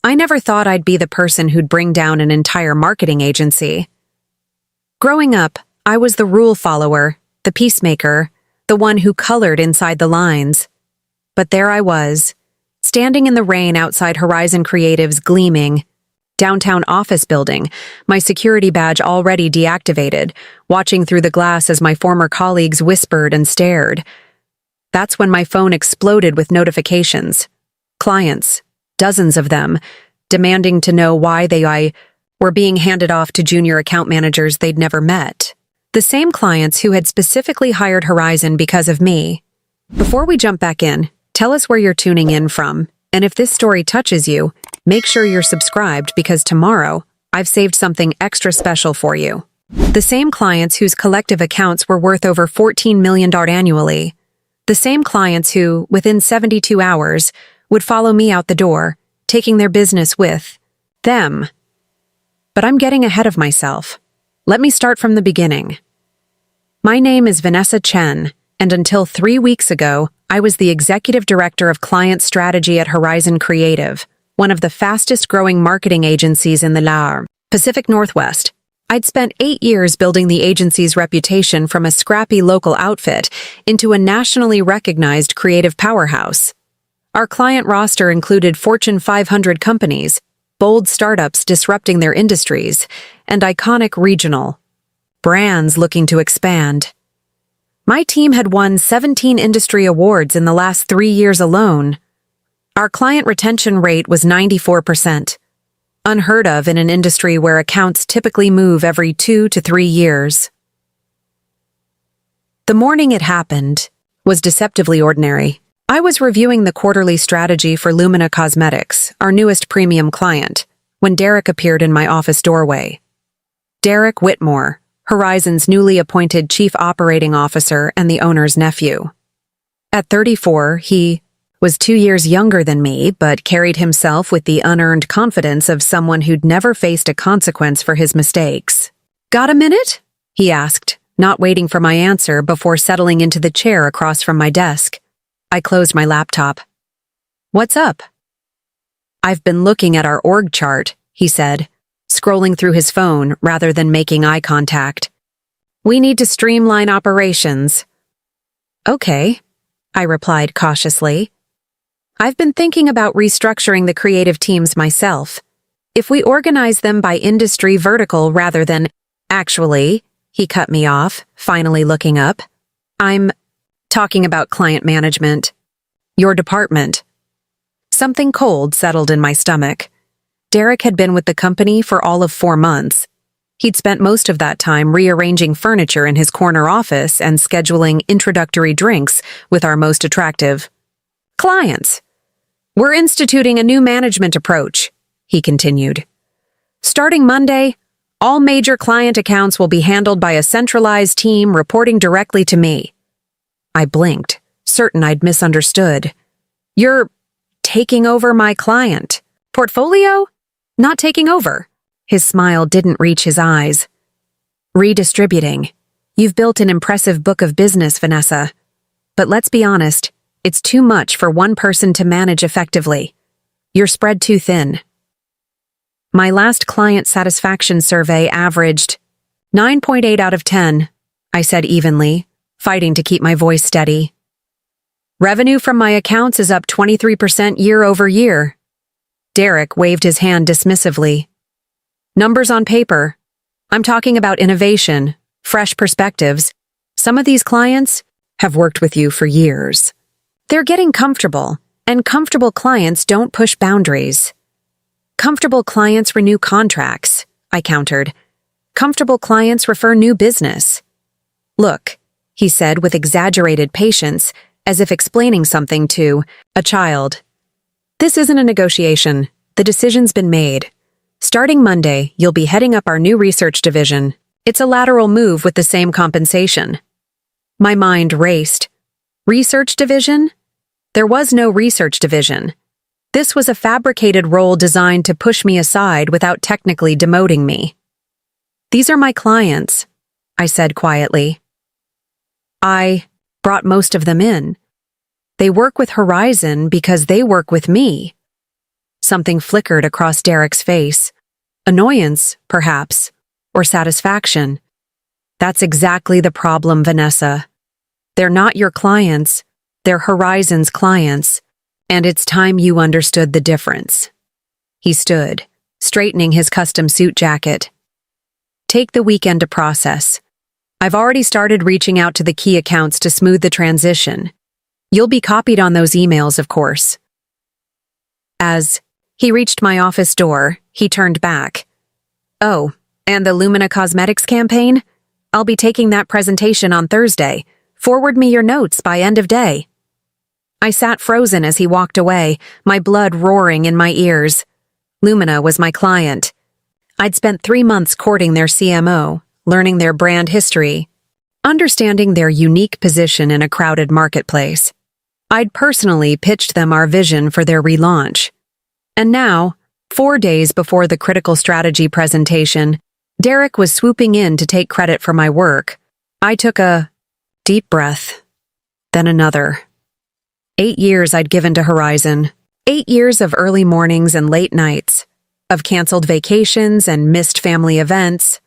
I never thought I'd be the person who'd bring down an entire marketing agency. Growing up, I was the rule follower, the peacemaker, the one who colored inside the lines. But there I was, standing in the rain outside Horizon Creative's gleaming downtown office building, my security badge already deactivated, watching through the glass as my former colleagues whispered and stared. That's when my phone exploded with notifications. Clients, dozens of them, demanding to know why they were being handed off to junior account managers they'd never met. The same clients who had specifically hired Horizon because of me. Before we jump back in, tell us where you're tuning in from, and if this story touches you, make sure you're subscribed because tomorrow, I've saved something extra special for you. The same clients whose collective accounts were worth over $14 million annually. The same clients who, within 72 hours, would follow me out the door, taking their business with them. But I'm getting ahead of myself. Let me start from the beginning. My name is Vanessa Chen, and until 3 weeks ago, I was the executive director of client strategy at Horizon Creative, one of the fastest-growing marketing agencies in the Pacific Northwest. I'd spent 8 years building the agency's reputation from a scrappy local outfit into a nationally recognized creative powerhouse. Our client roster included Fortune 500 companies, bold startups disrupting their industries, and iconic regional brands looking to expand. My team had won 17 industry awards in the last 3 years alone. Our client retention rate was 94%, unheard of in an industry where accounts typically move every 2 to 3 years. The morning it happened was deceptively ordinary. I was reviewing the quarterly strategy for Lumina Cosmetics, our newest premium client, when Derrick appeared in my office doorway. Derrick Whitmore, Horizon's newly appointed Chief Operating Officer and the owner's nephew. At 34, he was 2 years younger than me, but carried himself with the unearned confidence of someone who'd never faced a consequence for his mistakes. "Got a minute?" he asked, not waiting for my answer before settling into the chair across from my desk. I closed my laptop. "What's up?" "I've been looking at our org chart," he said, scrolling through his phone rather than making eye contact. "We need to streamline operations." "Okay," I replied cautiously. "I've been thinking about restructuring the creative teams myself. If we organize them by industry vertical rather than— Actually," he cut me off, finally looking up. "I'm talking about client management. Your department." Something cold settled in my stomach. Derrick had been with the company for all of 4 months. He'd spent most of that time rearranging furniture in his corner office and scheduling introductory drinks with our most attractive clients. "We're instituting a new management approach," he continued. "Starting Monday, all major client accounts will be handled by a centralized team reporting directly to me." I blinked, certain I'd misunderstood. "You're taking over my client portfolio?" "Not taking over." His smile didn't reach his eyes. "Redistributing. You've built an impressive book of business, Vanessa. But let's be honest, it's too much for one person to manage effectively. You're spread too thin." My last client satisfaction survey averaged 9.8 out of 10, I said evenly, fighting to keep my voice steady. "Revenue from my accounts is up 23% year over year." Derrick waved his hand dismissively. "Numbers on paper. I'm talking about innovation, fresh perspectives. Some of these clients have worked with you for years. They're getting comfortable, and comfortable clients don't push boundaries." "Comfortable clients renew contracts," I countered. "Comfortable clients refer new business." "Look," he said with exaggerated patience, as if explaining something to a child. "This isn't a negotiation. The decision's been made. Starting Monday, you'll be heading up our new research division. It's a lateral move with the same compensation." My mind raced. Research division? There was no research division. This was a fabricated role designed to push me aside without technically demoting me. "These are my clients," I said quietly. "I brought most of them in. They work with Horizon because they work with me." Something flickered across Derrick's face. Annoyance, perhaps, or satisfaction. That's exactly the problem, Vanessa. They're not your clients, they're Horizon's clients, and it's time you understood the difference. He stood, straightening his custom suit jacket. Take the weekend to process. I've already started reaching out to the key accounts to smooth the transition. You'll be copied on those emails, of course. As he reached my office door, he turned back. Oh, and the Lumina Cosmetics campaign? I'll be taking that presentation on Thursday. Forward me your notes by end of day. I sat frozen as he walked away, my blood roaring in my ears. Lumina was my client. I'd spent 3 months courting their CMO, learning their brand history, understanding their unique position in a crowded marketplace. I'd personally pitched them our vision for their relaunch. And now, 4 days before the critical strategy presentation, Derrick was swooping in to take credit for my work. I took a deep breath, then another. 8 years I'd given to Horizon. 8 years of early mornings and late nights, of canceled vacations and missed family events,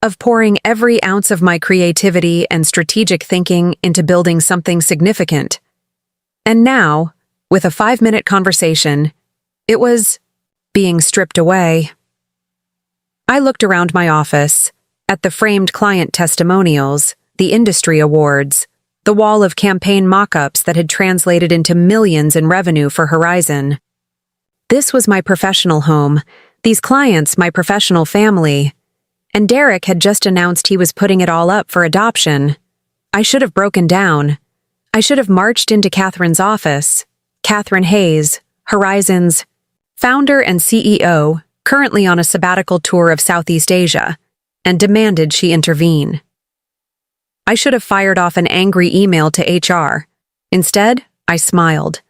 of pouring every ounce of my creativity and strategic thinking into building something significant. And now, with a 5-minute conversation, it was being stripped away. I looked around my office, at the framed client testimonials, the industry awards, the wall of campaign mock-ups that had translated into millions in revenue for Horizon. This was my professional home, these clients my professional family, and Derrick had just announced he was putting it all up for adoption. I should have broken down. I should have marched into Catherine's office. Catherine Hayes, Horizon's founder and CEO, currently on a sabbatical tour of Southeast Asia, and demanded she intervene. I should have fired off an angry email to HR. Instead, I smiled.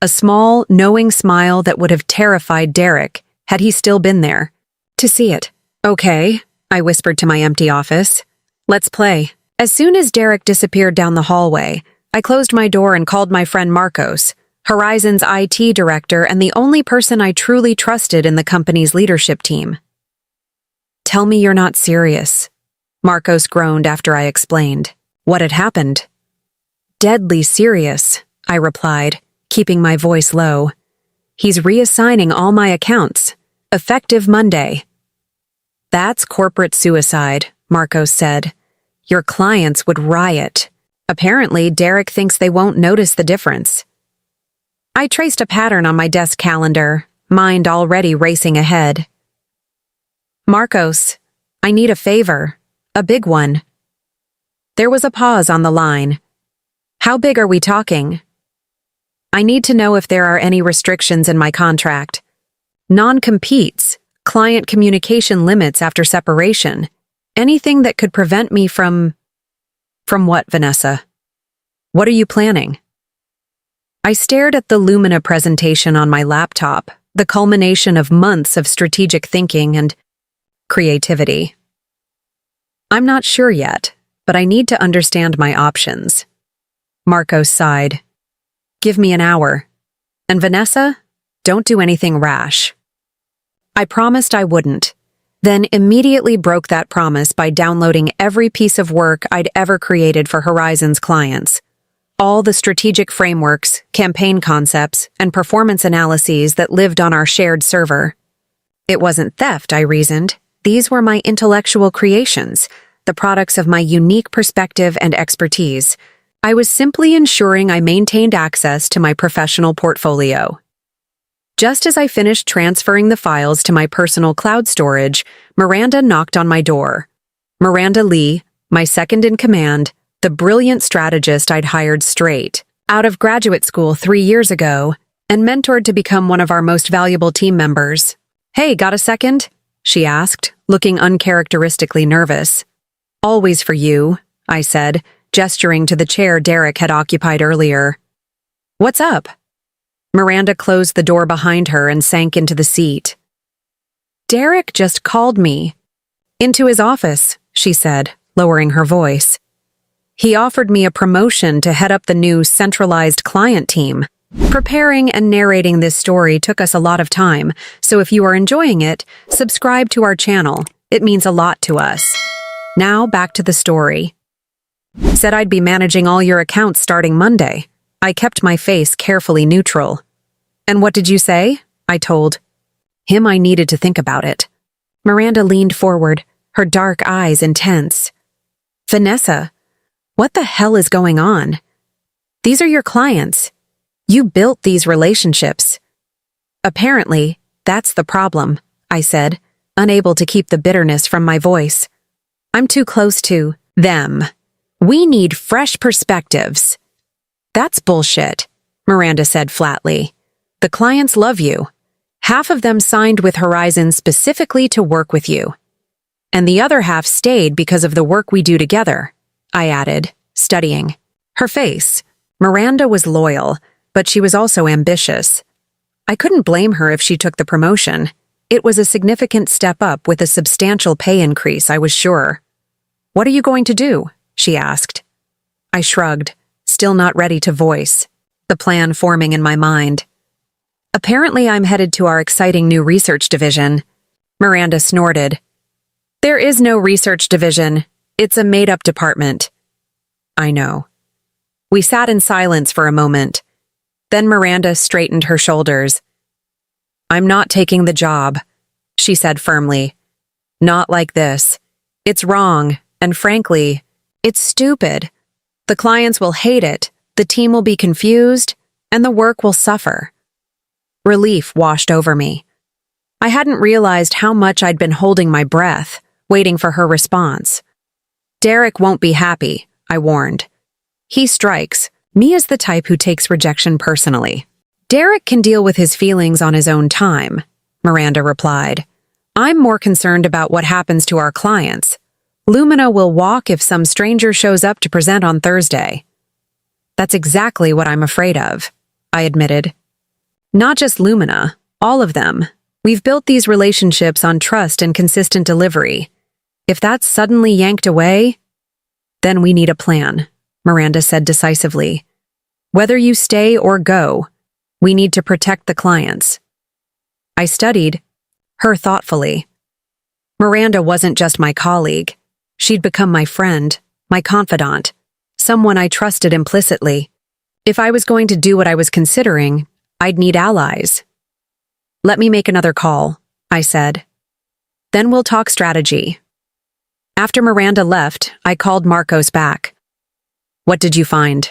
A small, knowing smile that would have terrified Derrick had he still been there. To see it. Okay, I whispered to my empty office. Let's play. As soon as Derrick disappeared down the hallway, I closed my door and called my friend Marcos, Horizon's IT director and the only person I truly trusted in the company's leadership team. Tell me you're not serious, Marcos groaned after I explained what had happened. Deadly serious, I replied, keeping my voice low. He's reassigning all my accounts, effective Monday. That's corporate suicide, Marcos said. Your clients would riot. Apparently, Derrick thinks they won't notice the difference. I traced a pattern on my desk calendar, mind already racing ahead. Marcos, I need a favor. A big one. There was a pause on the line. How big are we talking? I need to know if there are any restrictions in my contract. Non-competes, client communication limits after separation. Anything that could prevent me from... From what, Vanessa? What are you planning? I stared at the Lumina presentation on my laptop, the culmination of months of strategic thinking and creativity. I'm not sure yet, but I need to understand my options. Marcos sighed. Give me an hour. And Vanessa, don't do anything rash. I promised I wouldn't, then immediately broke that promise by downloading every piece of work I'd ever created for Horizon's clients. All the strategic frameworks, campaign concepts, and performance analyses that lived on our shared server. It wasn't theft, I reasoned. These were my intellectual creations, the products of my unique perspective and expertise. I was simply ensuring I maintained access to my professional portfolio. Just as I finished transferring the files to my personal cloud storage, Miranda knocked on my door. Miranda Lee, my second-in-command, the brilliant strategist I'd hired straight out of graduate school 3 years ago and mentored to become one of our most valuable team members. Hey, got a second? She asked, looking uncharacteristically nervous. Always for you, I said, gesturing to the chair Derrick had occupied earlier. What's up? Miranda closed the door behind her and sank into the seat. Derrick just called me. Into his office, she said, lowering her voice. He offered me a promotion to head up the new centralized client team. Preparing and narrating this story took us a lot of time, so if you are enjoying it, subscribe to our channel. It means a lot to us. Now, back to the story. Said I'd be managing all your accounts starting Monday. I kept my face carefully neutral. And what did you say? I told him I needed to think about it. Miranda leaned forward, her dark eyes intense. Vanessa, what the hell is going on? These are your clients. You built these relationships. Apparently, that's the problem, I said, unable to keep the bitterness from my voice. I'm too close to them. We need fresh perspectives. That's bullshit, Miranda said flatly. The clients love you. Half of them signed with Horizon specifically to work with you. And the other half stayed because of the work we do together, I added, studying her face. Miranda was loyal, but she was also ambitious. I couldn't blame her if she took the promotion. It was a significant step up with a substantial pay increase, I was sure. What are you going to do? She asked. I shrugged, still not ready to voice, the plan forming in my mind. Apparently I'm headed to our exciting new research division. Miranda snorted. There is no research division. It's a made-up department. I know. We sat in silence for a moment. Then Miranda straightened her shoulders. I'm not taking the job, she said firmly. Not like this. It's wrong, and frankly, it's stupid. The clients will hate it, the team will be confused, and the work will suffer. Relief washed over me. I hadn't realized how much I'd been holding my breath, waiting for her response. Derrick won't be happy, I warned. He strikes me as the type who takes rejection personally. Derrick can deal with his feelings on his own time, Miranda replied. I'm more concerned about what happens to our clients. Lumina will walk if some stranger shows up to present on Thursday. That's exactly what I'm afraid of, I admitted. Not just Lumina, all of them. We've built these relationships on trust and consistent delivery. If that's suddenly yanked away, then we need a plan, Miranda said decisively. Whether you stay or go, we need to protect the clients. I studied her thoughtfully. Miranda wasn't just my colleague. She'd become my friend, my confidant, someone I trusted implicitly. If I was going to do what I was considering, I'd need allies. Let me make another call, I said. Then we'll talk strategy. After Miranda left, I called Marcos back. What did you find?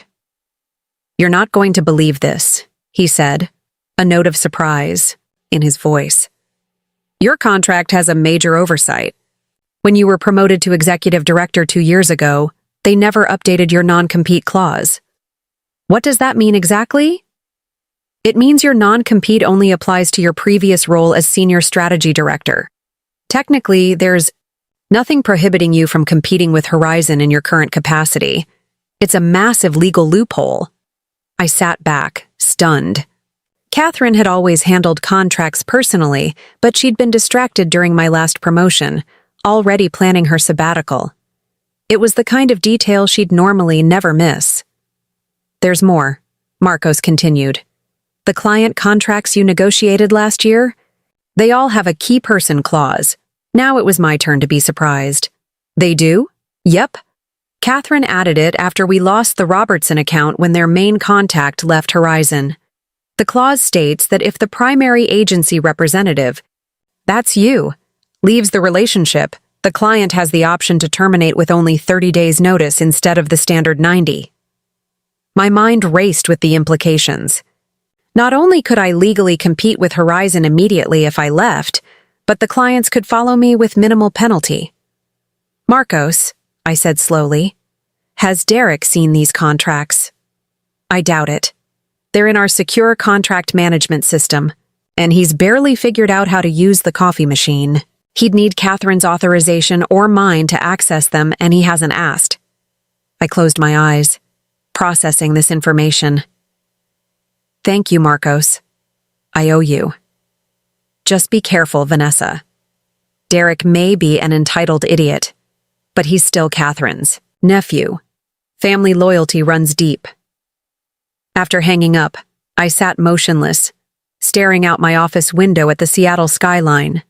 You're not going to believe this, he said, a note of surprise in his voice. Your contract has a major oversight. When you were promoted to executive director 2 years ago, they never updated your non-compete clause. What does that mean exactly? It means your non-compete only applies to your previous role as senior strategy director. Technically, there's nothing prohibiting you from competing with Horizon in your current capacity. It's a massive legal loophole. I sat back, stunned. Catherine had always handled contracts personally, but she'd been distracted during my last promotion, already planning her sabbatical. It was the kind of detail she'd normally never miss. There's more, Marcos continued. The client contracts you negotiated last year? They all have a key person clause. Now it was my turn to be surprised. They do? Yep. Catherine added it after we lost the Robertson account when their main contact left Horizon. The clause states that if the primary agency representative, that's you, leaves the relationship, the client has the option to terminate with only 30 days' notice instead of the standard 90. My mind raced with the implications. Not only could I legally compete with Horizon immediately if I left, but the clients could follow me with minimal penalty. Marcos, I said slowly, has Derrick seen these contracts? I doubt it. They're in our secure contract management system, and he's barely figured out how to use the coffee machine. He'd need Catherine's authorization or mine to access them, and he hasn't asked. I closed my eyes, processing this information. Thank you, Marcos. I owe you. Just be careful, Vanessa. Derrick may be an entitled idiot, but he's still Catherine's nephew. Family loyalty runs deep. After hanging up, I sat motionless, staring out my office window at the Seattle skyline.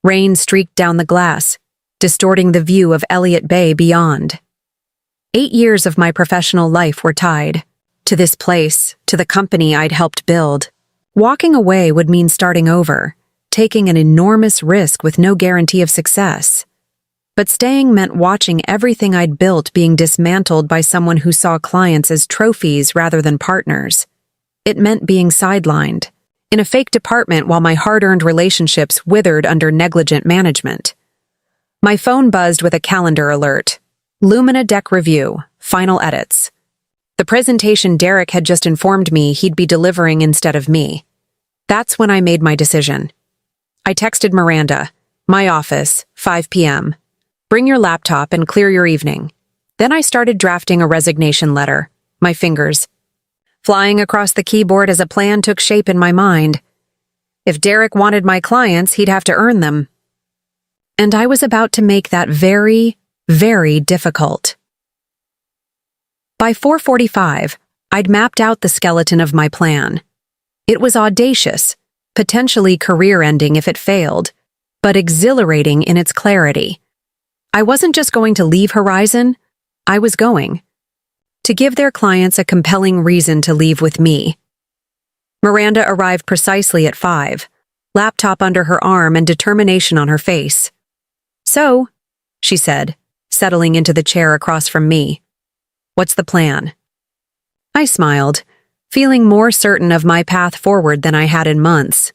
Rain streaked down the glass, distorting the view of Elliott Bay beyond. 8 years of my professional life were tied to this place, to the company I'd helped build. Walking away would mean starting over, taking an enormous risk with no guarantee of success. But staying meant watching everything I'd built being dismantled by someone who saw clients as trophies rather than partners. It meant being sidelined, in a fake department while my hard-earned relationships withered under negligent management. My phone buzzed with a calendar alert. Lumina Deck Review, Final Edits. The presentation Derrick had just informed me he'd be delivering instead of me. That's when I made my decision. I texted Miranda, my office, 5 p.m. Bring your laptop and clear your evening. Then I started drafting a resignation letter, my fingers flying across the keyboard as a plan took shape in my mind. If Derrick wanted my clients, he'd have to earn them. And I was about to make that very, very difficult. By 4:45, I'd mapped out the skeleton of my plan. It was audacious, potentially career-ending if it failed, but exhilarating in its clarity. I wasn't just going to leave Horizon, I was going to give their clients a compelling reason to leave with me. Miranda arrived precisely at 5, laptop under her arm and determination on her face. "So," she said, settling into the chair across from me. "What's the plan?" I smiled, feeling more certain of my path forward than I had in months.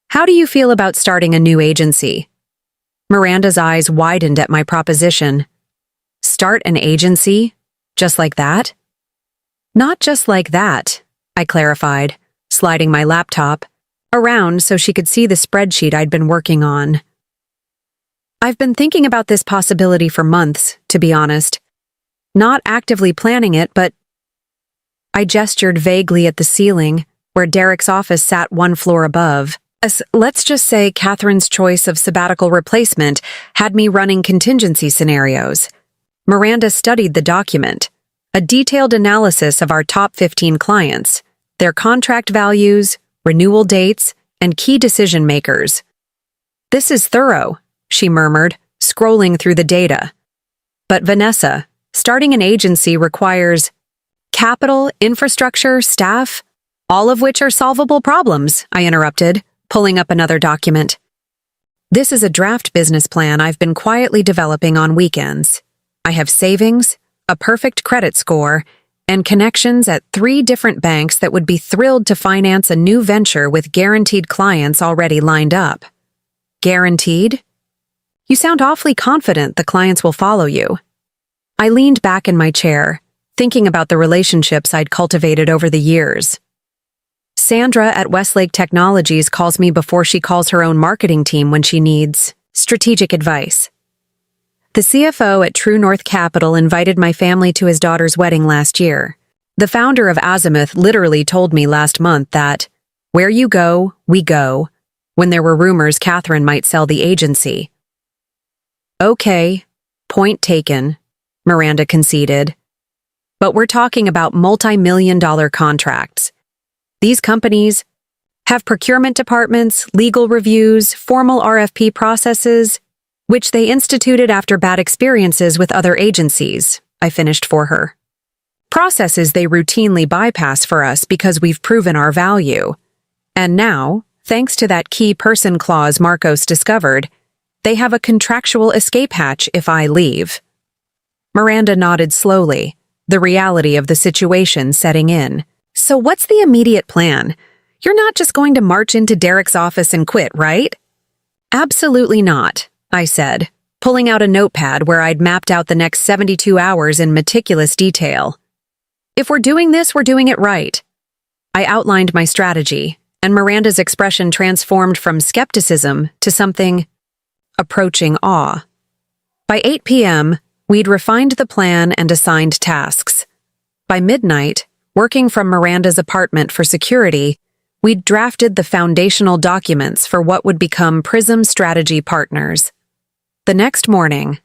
"How do you feel about starting a new agency?" Miranda's eyes widened at my proposition. "Start an agency? Just like that?" "Not just like that," I clarified, sliding my laptop around so she could see the spreadsheet I'd been working on. "I've been thinking about this possibility for months, to be honest. Not actively planning it, but—" I gestured vaguely at the ceiling, where Derrick's office sat one floor above. Let's just say Catherine's choice of sabbatical replacement had me running contingency scenarios. Miranda studied the document, a detailed analysis of our top 15 clients, their contract values, renewal dates, and key decision makers. "This is thorough," she murmured, scrolling through the data. "But Vanessa, starting an agency requires capital, infrastructure, staff, all of which are solvable problems," I interrupted, pulling up another document. "This is a draft business plan I've been quietly developing on weekends. I have savings, a perfect credit score, and connections at 3 different banks that would be thrilled to finance a new venture with guaranteed clients already lined up." "Guaranteed? You sound awfully confident the clients will follow you." I leaned back in my chair, thinking about the relationships I'd cultivated over the years. Sandra at Westlake Technologies calls me before she calls her own marketing team when she needs strategic advice. The CFO at True North Capital invited my family to his daughter's wedding last year. The founder of Azimuth literally told me last month that, "Where you go, we go," when there were rumors Catherine might sell the agency. "Okay, point taken," Miranda conceded. "But we're talking about multi-million-dollar contracts. These companies have procurement departments, legal reviews, formal RFP processes, which they instituted after bad experiences with other agencies," I finished for her. "Processes they routinely bypass for us because we've proven our value. And now, thanks to that key person clause Marcos discovered, they have a contractual escape hatch if I leave." Miranda nodded slowly, the reality of the situation setting in. "So what's the immediate plan? You're not just going to march into Derrick's office and quit, right?" "Absolutely not," I said, pulling out a notepad where I'd mapped out the next 72 hours in meticulous detail. "If we're doing this, we're doing it right." I outlined my strategy, and Miranda's expression transformed from skepticism to something approaching awe. By 8 p.m., we'd refined the plan and assigned tasks. By midnight, working from Miranda's apartment for security, we'd drafted the foundational documents for what would become Prism Strategy Partners. The next morning,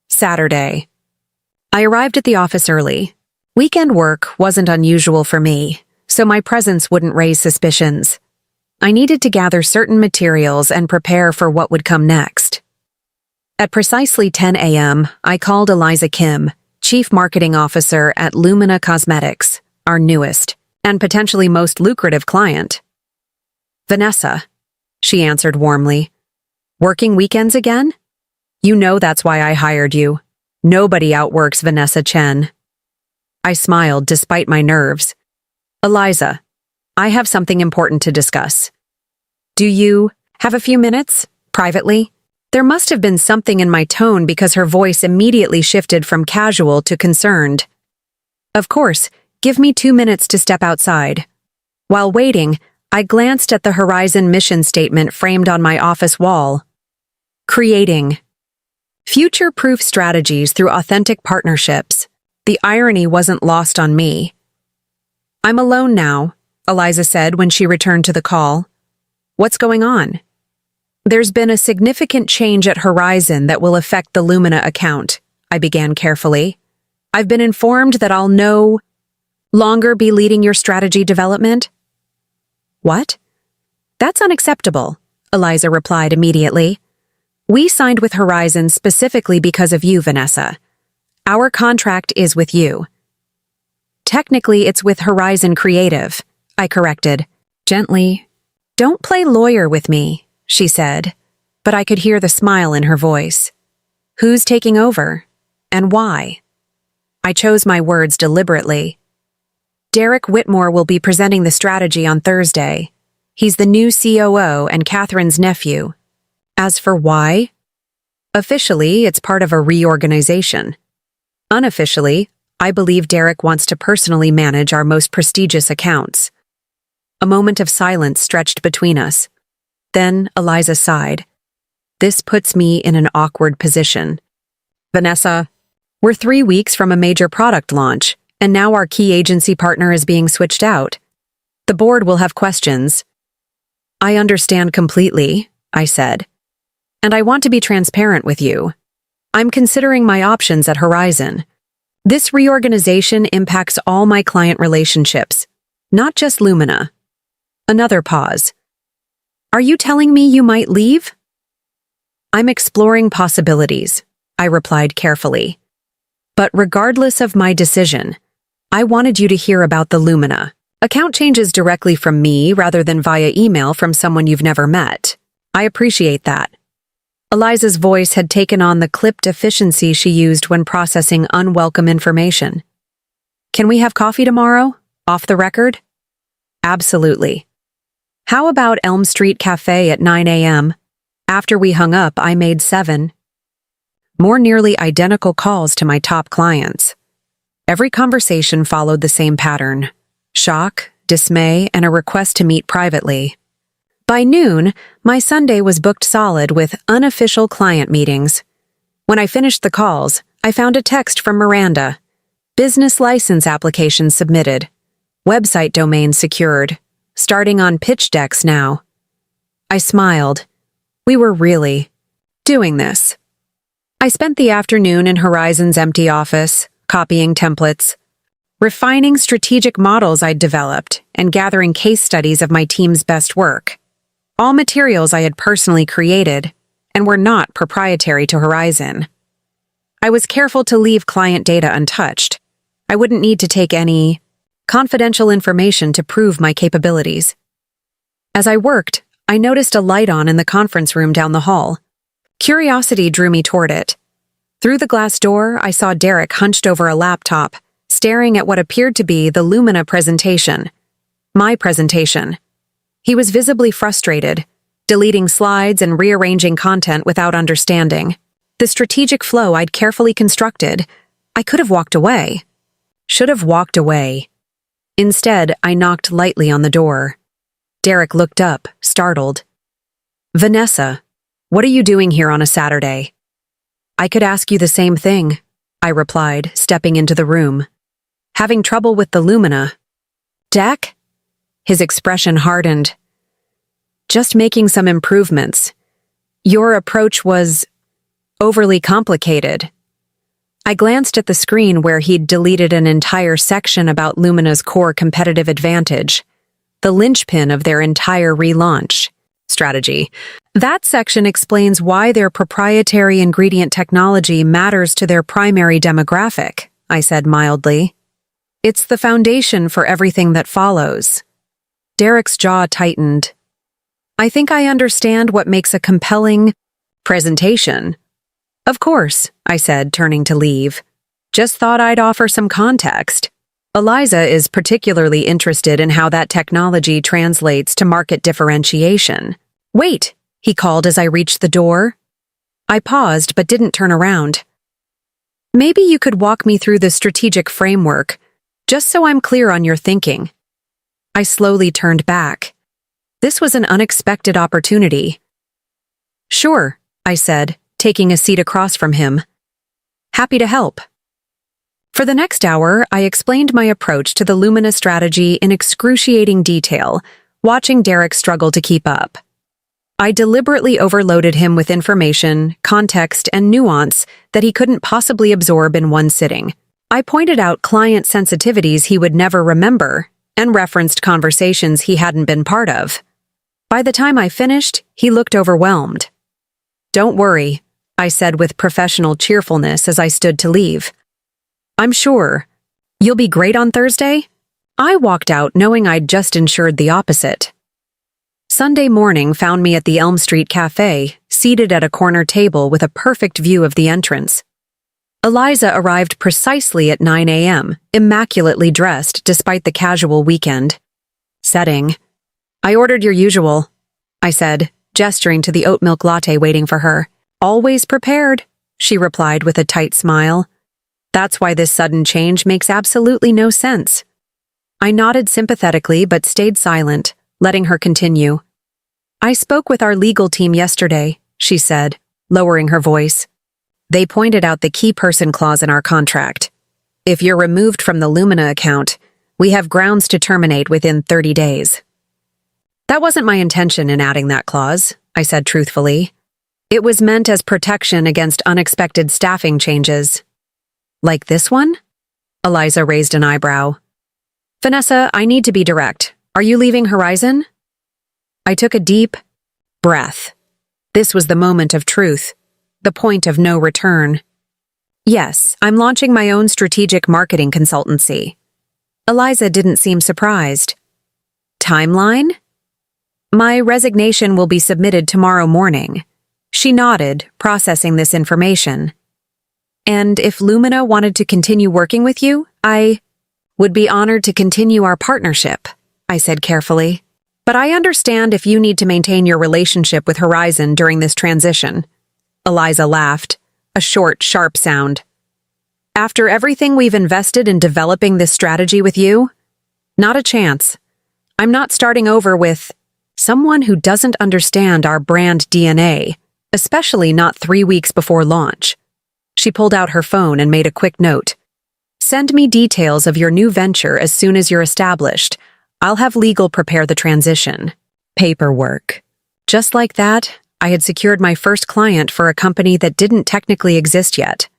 Saturday, I arrived at the office early. Weekend work wasn't unusual for me, so my presence wouldn't raise suspicions. I needed to gather certain materials and prepare for what would come next. At precisely 10 a.m., I called Eliza Kim, Chief Marketing Officer at Lumina Cosmetics, our newest and potentially most lucrative client. "Vanessa," she answered warmly. "Working weekends again? You know that's why I hired you. Nobody outworks Vanessa Chen." I smiled despite my nerves. "Eliza, I have something important to discuss. Do you have a few minutes, privately?" There must have been something in my tone because her voice immediately shifted from casual to concerned. "Of course, give me 2 minutes to step outside." While waiting, I glanced at the Horizon mission statement framed on my office wall. Creating future-proof strategies through authentic partnerships. The irony wasn't lost on me. "I'm alone now," Eliza said when she returned to the call. "What's going on?" "There's been a significant change at Horizon that will affect the Lumina account," I began carefully. "I've been informed that I'll no longer be leading your strategy development." "What?" "That's unacceptable," Eliza replied immediately. "We signed with Horizon specifically because of you, Vanessa. Our contract is with you." "Technically, it's with Horizon Creative," I corrected, gently. "Don't play lawyer with me," she said, but I could hear the smile in her voice. "Who's taking over? And why?" I chose my words deliberately. "Derrick Whitmore will be presenting the strategy on Thursday. He's the new COO and Catherine's nephew. As for why? Officially, it's part of a reorganization. Unofficially, I believe Derrick wants to personally manage our most prestigious accounts." A moment of silence stretched between us. Then Eliza sighed. "This puts me in an awkward position. Vanessa, we're 3 weeks from a major product launch, and now our key agency partner is being switched out. The board will have questions." "I understand completely," I said. "And I want to be transparent with you. I'm considering my options at Horizon. This reorganization impacts all my client relationships, not just Lumina." Another pause. "Are you telling me you might leave?" "I'm exploring possibilities," I replied carefully. "But regardless of my decision, I wanted you to hear about the Lumina account changes directly from me rather than via email from someone you've never met. I appreciate that." Eliza's voice had taken on the clipped efficiency she used when processing unwelcome information. "Can we have coffee tomorrow? Off the record?" "Absolutely." "How about Elm Street Cafe at 9 a.m.? After we hung up, I made 7. More nearly identical calls to my top clients. Every conversation followed the same pattern: shock, dismay, and a request to meet privately. By noon, my Sunday was booked solid with unofficial client meetings. When I finished the calls, I found a text from Miranda. "Business license application submitted. Website domain secured. Starting on pitch decks now." I smiled. We were really doing this. I spent the afternoon in Horizon's empty office, copying templates, refining strategic models I'd developed, and gathering case studies of my team's best work. All materials I had personally created and were not proprietary to Horizon. I was careful to leave client data untouched. I wouldn't need to take any confidential information to prove my capabilities. As I worked, I noticed a light on in the conference room down the hall. Curiosity drew me toward it. Through the glass door, I saw Derrick hunched over a laptop, staring at what appeared to be the Lumina presentation. My presentation. He was visibly frustrated, deleting slides and rearranging content without understanding. The strategic flow I'd carefully constructed, I could have walked away. Should have walked away. Instead, I knocked lightly on the door. Derrick looked up, startled. "Vanessa, what are you doing here on a Saturday?" "I could ask you the same thing," I replied, stepping into the room. "Having trouble with the Lumina deck?" His expression hardened. "Just making some improvements. Your approach was overly complicated." I glanced at the screen where he'd deleted an entire section about Lumina's core competitive advantage, the linchpin of their entire relaunch strategy. That section explains why their proprietary ingredient technology matters to their primary demographic, I said mildly. It's the foundation for everything that follows. Derrick's jaw tightened. I think I understand what makes a compelling presentation. Of course, I said, turning to leave. Just thought I'd offer some context. Eliza is particularly interested in how that technology translates to market differentiation. Wait, he called as I reached the door. I paused but didn't turn around. Maybe you could walk me through the strategic framework, just so I'm clear on your thinking. I slowly turned back. This was an unexpected opportunity. Sure, I said, taking a seat across from him. Happy to help. For the next hour, I explained my approach to the Lumina strategy in excruciating detail, watching Derrick struggle to keep up. I deliberately overloaded him with information, context, and nuance that he couldn't possibly absorb in one sitting. I pointed out client sensitivities he would never remember and referenced conversations he hadn't been part of. By the time I finished, he looked overwhelmed. Don't worry, I said with professional cheerfulness as I stood to leave. I'm sure. You'll be great on Thursday? I walked out knowing I'd just ensured the opposite. Sunday morning found me at the Elm Street Cafe, seated at a corner table with a perfect view of the entrance. Eliza arrived precisely at 9 a.m., immaculately dressed despite the casual weekend setting. I ordered your usual, I said, gesturing to the oat milk latte waiting for her. Always prepared, she replied with a tight smile. That's why this sudden change makes absolutely no sense. I nodded sympathetically but stayed silent, letting her continue. I spoke with our legal team yesterday, she said, lowering her voice. They pointed out the key person clause in our contract. If you're removed from the Lumina account, we have grounds to terminate within 30 days. That wasn't my intention in adding that clause, I said truthfully. It was meant as protection against unexpected staffing changes. Like this one? Eliza raised an eyebrow. Vanessa, I need to be direct. Are you leaving Horizon? I took a deep breath. This was the moment of truth, the point of no return. Yes, I'm launching my own strategic marketing consultancy. Eliza didn't seem surprised. Timeline? My resignation will be submitted tomorrow morning. She nodded, processing this information. And if Lumina wanted to continue working with you, I would be honored to continue our partnership, I said carefully. But I understand if you need to maintain your relationship with Horizon during this transition. Eliza laughed, a short, sharp sound. After everything we've invested in developing this strategy with you? Not a chance. I'm not starting over with someone who doesn't understand our brand DNA, especially not 3 weeks before launch. She pulled out her phone and made a quick note. Send me details of your new venture as soon as you're established. I'll have legal prepare the transition. Paperwork. Just like that, I had secured my first client for a company that didn't technically exist yet.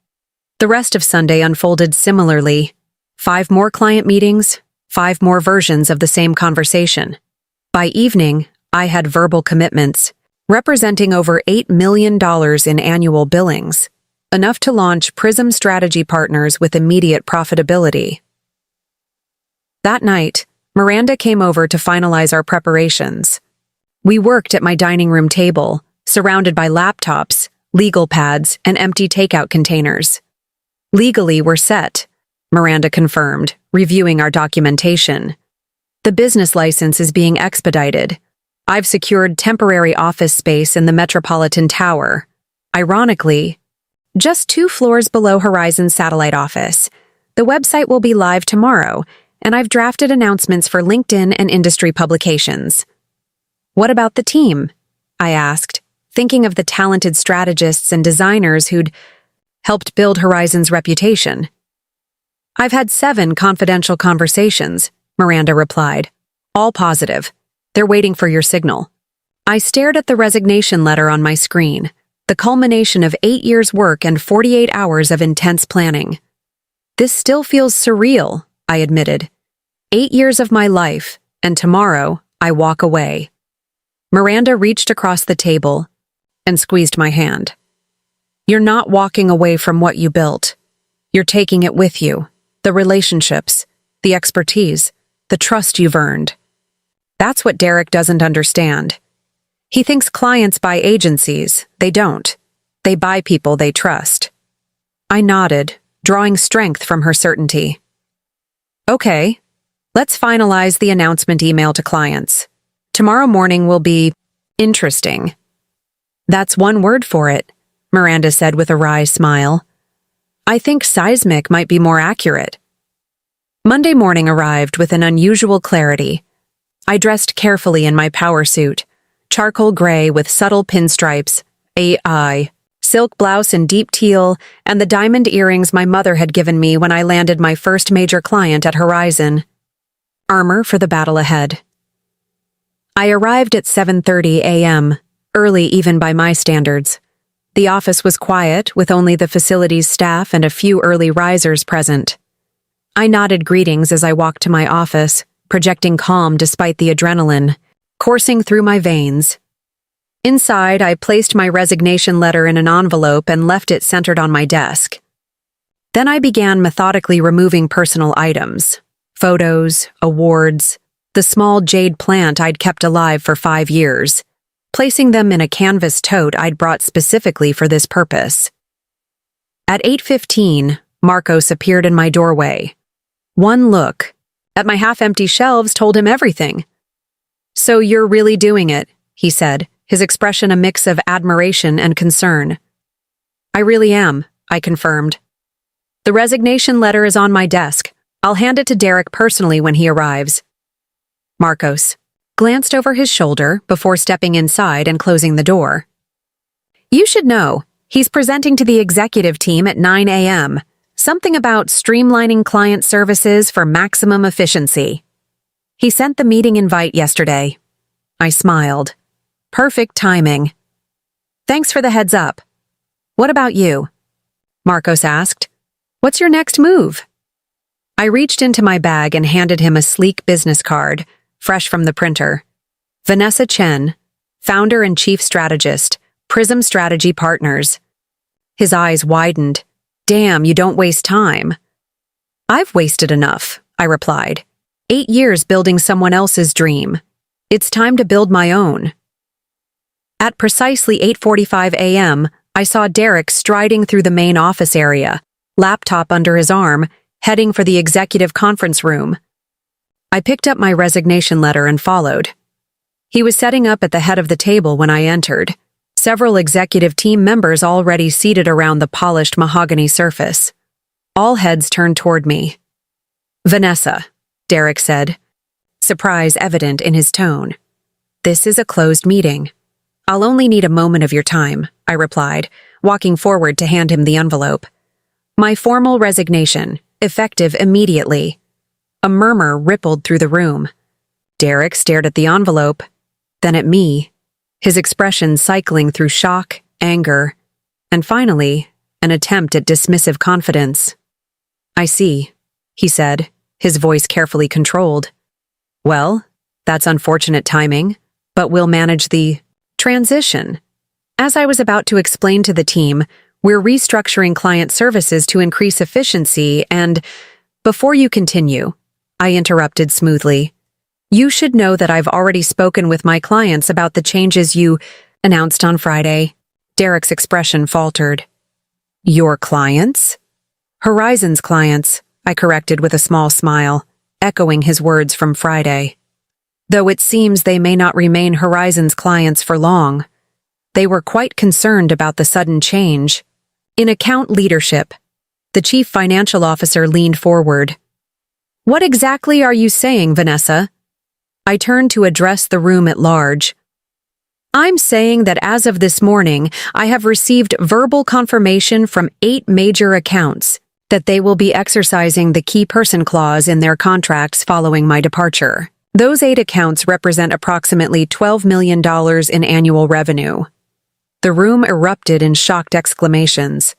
The rest of Sunday unfolded similarly. 5 more client meetings, 5 more versions of the same conversation. By evening, I had verbal commitments, representing over $8 million in annual billings. Enough to launch Prism Strategy Partners with immediate profitability. That night, Miranda came over to finalize our preparations. We worked at my dining room table, surrounded by laptops, legal pads, and empty takeout containers. Legally, we're set, Miranda confirmed, reviewing our documentation. The business license is being expedited. I've secured temporary office space in the Metropolitan Tower. Ironically, just 2 floors below Horizon's satellite office. The website will be live tomorrow, and I've drafted announcements for LinkedIn and industry publications. What about the team? I asked, thinking of the talented strategists and designers who'd helped build Horizon's reputation. I've had 7 confidential conversations, Miranda replied. All positive. They're waiting for your signal. I stared at the resignation letter on my screen. the culmination of 8 years' work and 48 hours of intense planning. This still feels surreal, I admitted. 8 years of my life, and tomorrow I walk away. Miranda reached across the table and squeezed my hand. You're not walking away from what you built. You're taking it with you. The relationships, the expertise, the trust you've earned. That's what Derrick doesn't understand. He thinks clients buy agencies. They don't. They buy people they trust. I nodded, drawing strength from her certainty. Okay, let's finalize the announcement email to clients. Tomorrow morning will be interesting. That's one word for it, Miranda said with a wry smile. I think seismic might be more accurate. Monday morning arrived with an unusual clarity. I dressed carefully in my power suit, charcoal gray with subtle pinstripes, AI, silk blouse in deep teal, and the diamond earrings my mother had given me when I landed my first major client at Horizon. Armor for the battle ahead. I arrived at 7:30 a.m., early even by my standards. The office was quiet, with only the facility's staff and a few early risers present. I nodded greetings as I walked to my office, projecting calm despite the adrenaline coursing through my veins. Inside, I placed my resignation letter in an envelope and left it centered on my desk. Then I began methodically removing personal items, photos, awards, the small jade plant I'd kept alive for 5 years, placing them in a canvas tote I'd brought specifically for this purpose. At 8:15, Marcos appeared in my doorway. One look at my half-empty shelves told him everything. So you're really doing it, he said, his expression a mix of admiration and concern. I really am, I confirmed. The resignation letter is on my desk. I'll hand it to Derrick personally when he arrives. Marcos glanced over his shoulder before stepping inside and closing the door. You should know, he's presenting to the executive team at 9 a.m., something about streamlining client services for maximum efficiency. He sent the meeting invite yesterday. I smiled. Perfect timing. Thanks for the heads up. What about you? Marcos asked. What's your next move? I reached into my bag and handed him a sleek business card, fresh from the printer. Vanessa Chen, founder and chief strategist, Prism Strategy Partners. His eyes widened. Damn, you don't waste time. I've wasted enough, I replied. 8 years building someone else's dream. It's time to build my own. At precisely 8:45 a.m., I saw Derrick striding through the main office area, laptop under his arm, heading for the executive conference room. I picked up my resignation letter and followed. He was setting up at the head of the table when I entered, several executive team members already seated around the polished mahogany surface. All heads turned toward me. Vanessa, Derrick said, surprise evident in his tone. This is a closed meeting. I'll only need a moment of your time, I replied, walking forward to hand him the envelope. My formal resignation, effective immediately. A murmur rippled through the room. Derrick stared at the envelope, then at me, his expression cycling through shock, anger, and finally, an attempt at dismissive confidence. I see, he said, his voice carefully controlled. Well, that's unfortunate timing, but we'll manage the transition. As I was about to explain to the team, we're restructuring client services to increase efficiency and, before you continue, I interrupted smoothly. You should know that I've already spoken with my clients about the changes you announced on Friday. Derrick's expression faltered. Your clients? Horizon's clients, I corrected with a small smile, echoing his words from Friday. Though it seems they may not remain Horizon's clients for long. They were quite concerned about the sudden change. In account leadership, the chief financial officer leaned forward. What exactly are you saying, Vanessa? I turned to address the room at large. I'm saying that as of this morning, I have received verbal confirmation from 8 major accounts that they will be exercising the key person clause in their contracts following my departure. Those 8 accounts represent approximately $12 million in annual revenue. The room erupted in shocked exclamations.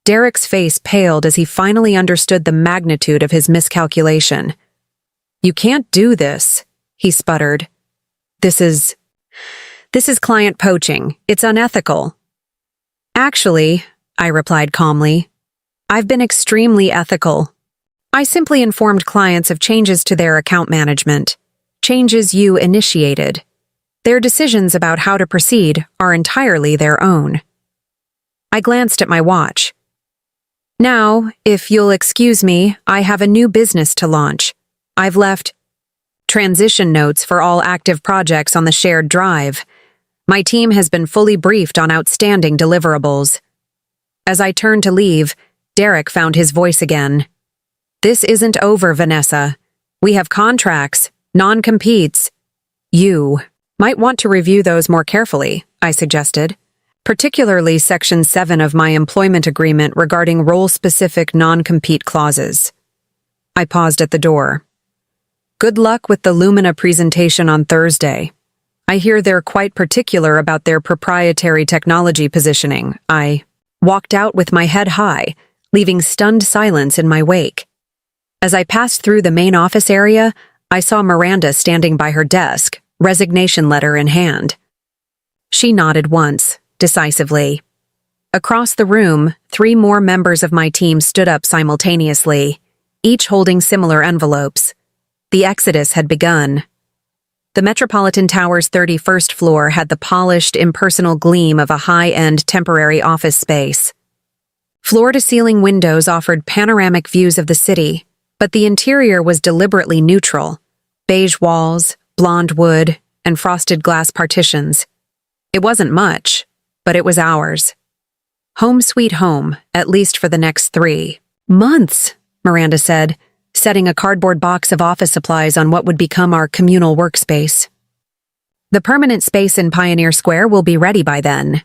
Derrick's face paled as he finally understood the magnitude of his miscalculation. "You can't do this," he sputtered. This is client poaching. It's unethical." "Actually," I replied calmly, "I've been extremely ethical. I simply informed clients of changes to their account management, changes you initiated. Their decisions about how to proceed are entirely their own." I glanced at my watch. "Now, if you'll excuse me, I have a new business to launch. I've left transition notes for all active projects on the shared drive. My team has been fully briefed on outstanding deliverables." As I turned to leave, Derrick found his voice again. "This isn't over, Vanessa. We have contracts, non-competes. You might want to review those more carefully," I suggested, "particularly Section 7 of my employment agreement regarding role-specific non-compete clauses." I paused at the door. "Good luck with the Lumina presentation on Thursday. I hear they're quite particular about their proprietary technology positioning." I walked out with my head high, leaving stunned silence in my wake. As I passed through the main office area, I saw Miranda standing by her desk, resignation letter in hand. She nodded once, decisively. Across the room, 3 more members of my team stood up simultaneously, each holding similar envelopes. The exodus had begun. The Metropolitan Tower's 31st floor had the polished, impersonal gleam of a high-end temporary office space. Floor-to-ceiling windows offered panoramic views of the city, but the interior was deliberately neutral: beige walls, blonde wood, and frosted glass partitions. It wasn't much, but it was ours. Home sweet home, at least for the next 3 months, Miranda said, setting a cardboard box of office supplies on what would become our communal workspace. "The permanent space in Pioneer Square will be ready by then."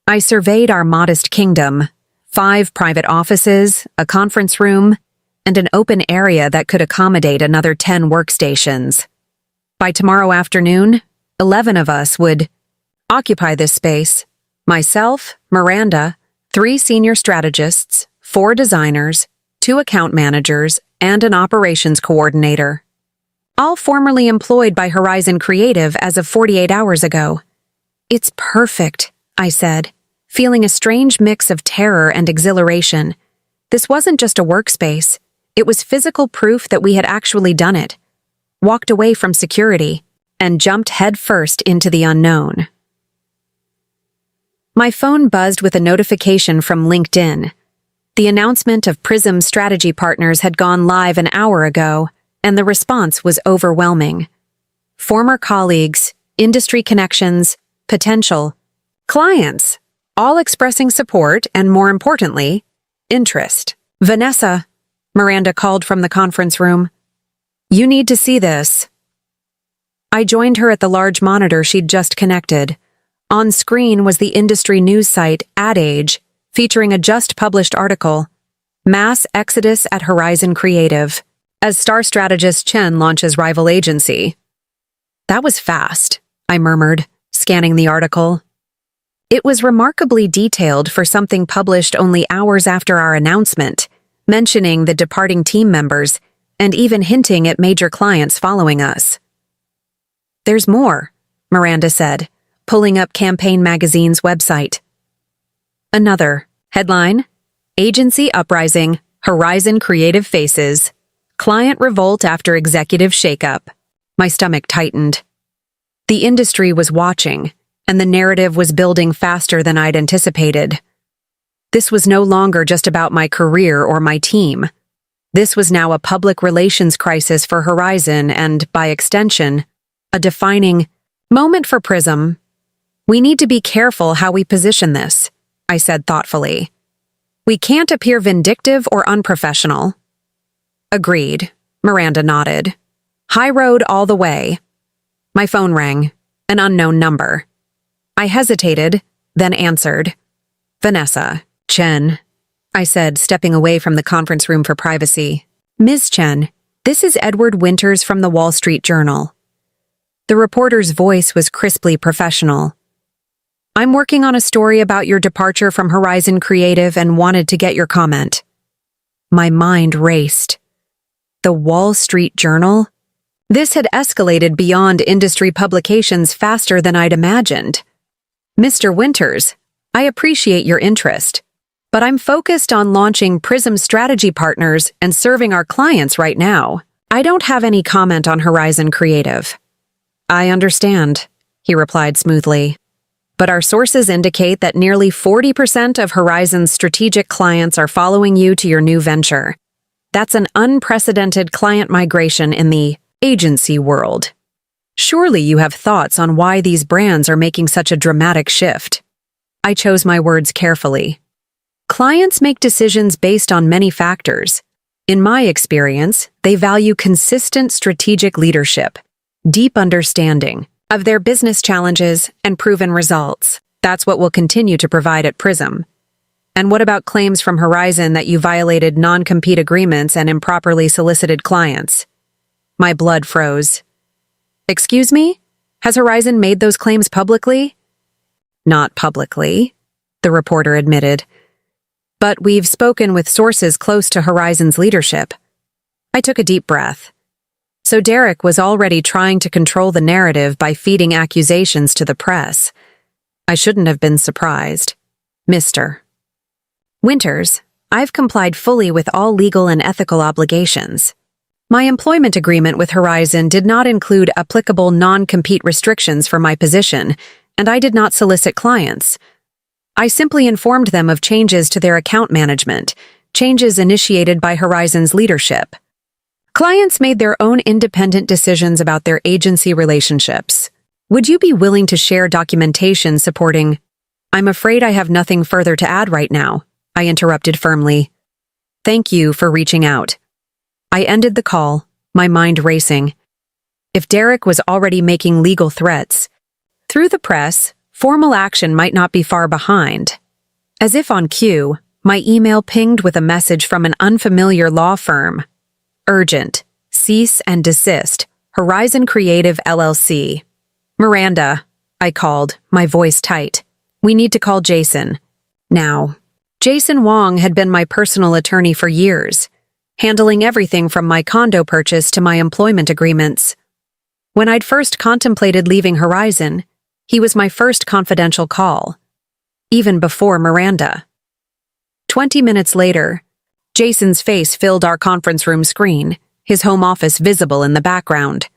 I surveyed our modest kingdom: 5 private offices, a conference room, and an open area that could accommodate another 10 workstations. By tomorrow afternoon, 11 of us would occupy this space: myself, Miranda, 3 senior strategists, 4 designers, 2 account managers, and an operations coordinator. All formerly employed by Horizon Creative as of 48 hours ago. "It's perfect," I said, feeling a strange mix of terror and exhilaration. This wasn't just a workspace. It was physical proof that we had actually done it, walked away from security, and jumped headfirst into the unknown. My phone buzzed with a notification from LinkedIn. The announcement of Prism Strategy Partners had gone live an hour ago, and the response was overwhelming. Former colleagues, industry connections, potential clients, all expressing support and, more importantly, interest. "Vanessa," Miranda called from the conference room, "you need to see this." I joined her at the large monitor she'd just connected. On screen was the industry news site Ad Age, featuring a just-published article, "Mass Exodus at Horizon Creative, as star strategist Chen launches rival agency." "That was fast," I murmured, scanning the article. It was remarkably detailed for something published only hours after our announcement, mentioning the departing team members and even hinting at major clients following us. "There's more," Miranda said, pulling up Campaign Magazine's website. Another headline: "Agency Uprising, Horizon Creative Faces. Client Revolt After Executive Shakeup." My stomach tightened. The industry was watching, and the narrative was building faster than I'd anticipated. This was no longer just about my career or my team. This was now a public relations crisis for Horizon and, by extension, a defining moment for Prism. "We need to be careful how we position this," I said thoughtfully. "We can't appear vindictive or unprofessional." "Agreed," Miranda nodded. "High road all the way." My phone rang, an unknown number. I hesitated, then answered. "Vanessa Chen," I said, stepping away from the conference room for privacy. "Ms. Chen, this is Edward Winters from the Wall Street Journal." The reporter's voice was crisply professional. I'm working on a story about your departure from Horizon Creative and wanted to get your comment. My mind raced. The Wall Street Journal? This had escalated beyond industry publications faster than I'd imagined. Mr. Winters, I appreciate your interest, but I'm focused on launching Prism Strategy Partners and serving our clients right now. I don't have any comment on Horizon Creative. I understand, he replied smoothly. But our sources indicate that nearly 40% of Horizon's strategic clients are following you to your new venture. That's an unprecedented client migration in the agency world. Surely you have thoughts on why these brands are making such a dramatic shift. I chose my words carefully. Clients make decisions based on many factors. In my experience, they value consistent strategic leadership, deep understanding of their business challenges, and proven results. That's what we'll continue to provide at Prism. And what about claims from Horizon that you violated non-compete agreements and improperly solicited clients? My blood froze. Excuse me? Has Horizon made those claims publicly? Not publicly, the reporter admitted. But we've spoken with sources close to Horizon's leadership. I took a deep breath. So Derrick was already trying to control the narrative by feeding accusations to the press. I shouldn't have been surprised. Mr. Winters, I've complied fully with all legal and ethical obligations. My employment agreement with Horizon did not include applicable non-compete restrictions for my position, and I did not solicit clients. I simply informed them of changes to their account management, changes initiated by Horizon's leadership. Clients made their own independent decisions about their agency relationships. Would you be willing to share documentation supporting? I'm afraid I have nothing further to add right now, I interrupted firmly. Thank you for reaching out. I ended the call, my mind racing. If Derrick was already making legal threats, through the press, formal action might not be far behind. As if on cue, my email pinged with a message from an unfamiliar law firm. Urgent. Cease and desist. Horizon Creative LLC. Miranda, I called, my voice tight. We need to call Jason. Now. Jason Wong had been my personal attorney for years, handling everything from my condo purchase to my employment agreements. When I'd first contemplated leaving Horizon, he was my first confidential call, even before Miranda. 20 minutes later, Jason's face filled our conference room screen, his home office visible in the background.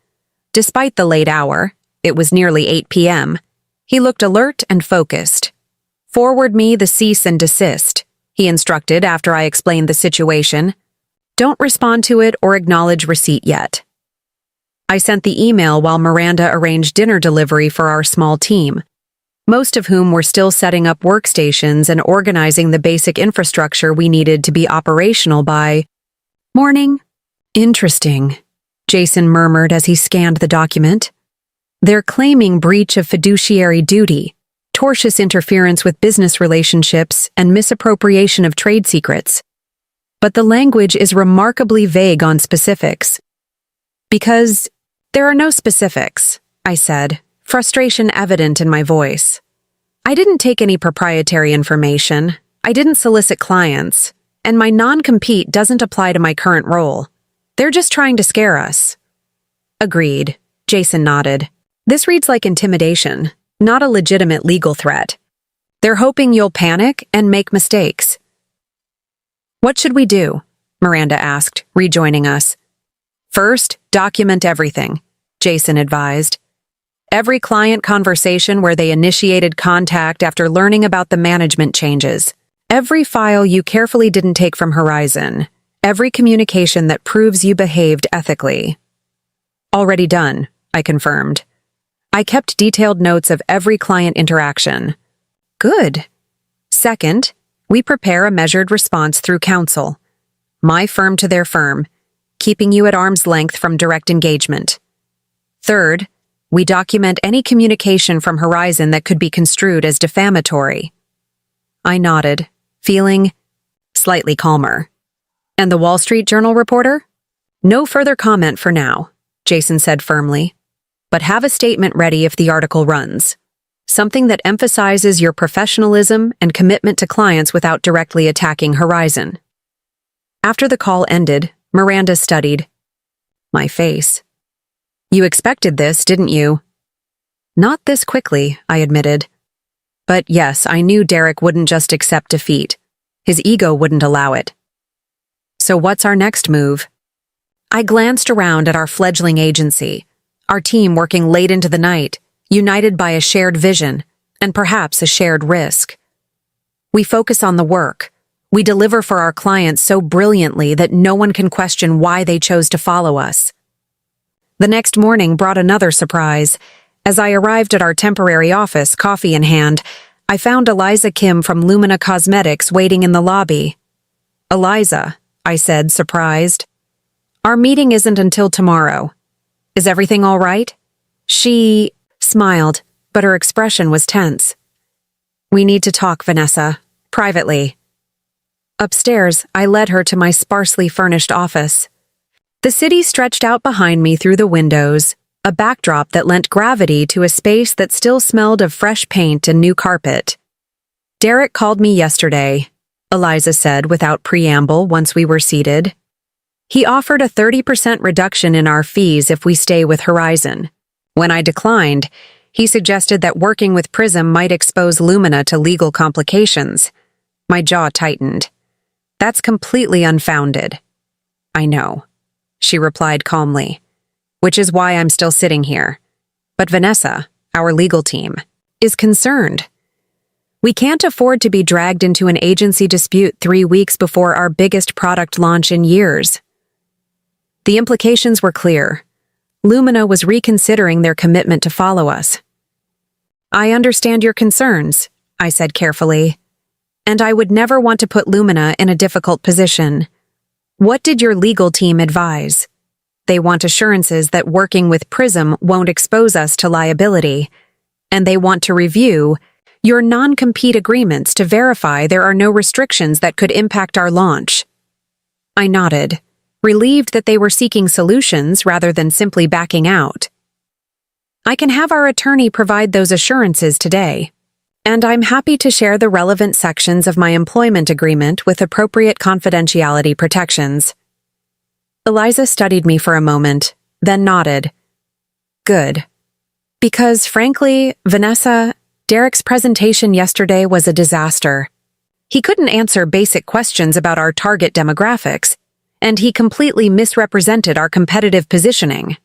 Despite the late hour, it was nearly 8 p.m., he looked alert and focused. Forward me the cease and desist, he instructed after I explained the situation. Don't respond to it or acknowledge receipt yet. I sent the email while Miranda arranged dinner delivery for our small team, most of whom were still setting up workstations and organizing the basic infrastructure we needed to be operational by morning. Interesting, Jason murmured as he scanned the document. They're claiming breach of fiduciary duty, tortious interference with business relationships, and misappropriation of trade secrets. But the language is remarkably vague on specifics. Because there are no specifics, I said, frustration evident in my voice. I didn't take any proprietary information, I didn't solicit clients, and my non-compete doesn't apply to my current role. They're just trying to scare us. Agreed, Jason nodded. This reads like intimidation, not a legitimate legal threat. They're hoping you'll panic and make mistakes. What should we do? Miranda asked, rejoining us. First, document everything, Jason advised. Every client conversation where they initiated contact after learning about the management changes. Every file you carefully didn't take from Horizon. Every communication that proves you behaved ethically. Already done, I confirmed. I kept detailed notes of every client interaction. Good. Second, we prepare a measured response through counsel. My firm to their firm, keeping you at arm's length from direct engagement. Third, we document any communication from Horizon that could be construed as defamatory. I nodded, feeling slightly calmer. And the Wall Street Journal reporter? No further comment for now, Jason said firmly. But have a statement ready if the article runs. something that emphasizes your professionalism and commitment to clients without directly attacking Horizon. After the call ended, Miranda studied my face. You expected this, didn't you? Not this quickly, I admitted. But yes, I knew Derrick wouldn't just accept defeat. His ego wouldn't allow it. So what's our next move? I glanced around at our fledgling agency, our team working late into the night, united by a shared vision, and perhaps a shared risk. We focus on the work. We deliver for our clients so brilliantly that no one can question why they chose to follow us. The next morning brought another surprise. As I arrived at our temporary office, coffee in hand, I found Eliza Kim from Lumina Cosmetics waiting in the lobby. Eliza, I said, surprised. Our meeting isn't until tomorrow. Is everything all right? She smiled, but her expression was tense. We need to talk, Vanessa, privately. Upstairs, I led her to my sparsely furnished office. The city stretched out behind me through the windows, a backdrop that lent gravity to a space that still smelled of fresh paint and new carpet. Derrick called me yesterday, Eliza said without preamble once we were seated. He offered a 30% reduction in our fees if we stay with Horizon. When I declined, he suggested that working with Prism might expose Lumina to legal complications. My jaw tightened. That's completely unfounded. I know, she replied calmly, which is why I'm still sitting here. But Vanessa, our legal team, is concerned. We can't afford to be dragged into an agency dispute 3 weeks before our biggest product launch in years. The implications were clear. Lumina was reconsidering their commitment to follow us. I understand your concerns, I said carefully, and I would never want to put Lumina in a difficult position. What did your legal team advise? They want assurances that working with Prism won't expose us to liability, and they want to review your non-compete agreements to verify there are no restrictions that could impact our launch. I nodded, relieved that they were seeking solutions rather than simply backing out. I can have our attorney provide those assurances today, and I'm happy to share the relevant sections of my employment agreement with appropriate confidentiality protections. Eliza studied me for a moment, then nodded. Good. Because, frankly, Vanessa, Derrick's presentation yesterday was a disaster. He couldn't answer basic questions about our target demographics, and he completely misrepresented our competitive positioning.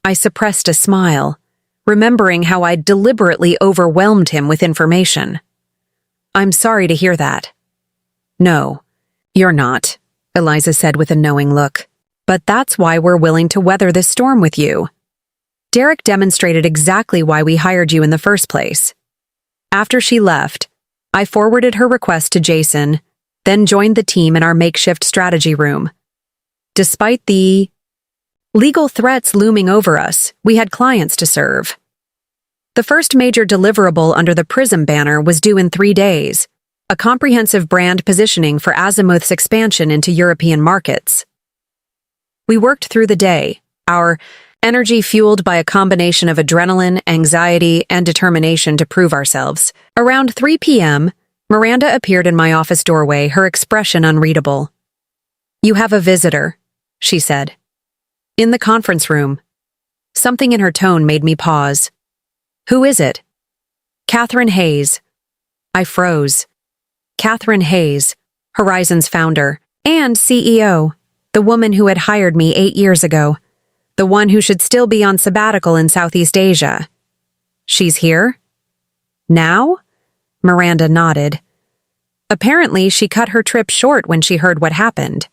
I suppressed a smile, remembering how I'd deliberately overwhelmed him with information. I'm sorry to hear that. No, you're not, Eliza said with a knowing look. But that's why we're willing to weather this storm with you. Derrick demonstrated exactly why we hired you in the first place. After she left, I forwarded her request to Jason, then joined the team in our makeshift strategy room. Despite the legal threats looming over us, we had clients to serve. The first major deliverable under the Prism banner was due in 3 days, a comprehensive brand positioning for Azimuth's expansion into European markets. We worked through the day, our energy fueled by a combination of adrenaline, anxiety, and determination to prove ourselves. Around 3 p.m., Miranda appeared in my office doorway, her expression unreadable. You have a visitor, she said. In the conference room. Something in her tone made me pause. Who is it? Catherine Hayes. I froze. Catherine Hayes, Horizon's founder and CEO, the woman who had hired me 8 years ago, the one who should still be on sabbatical in Southeast Asia. She's here? Now? Miranda nodded. Apparently, she cut her trip short when she heard what happened.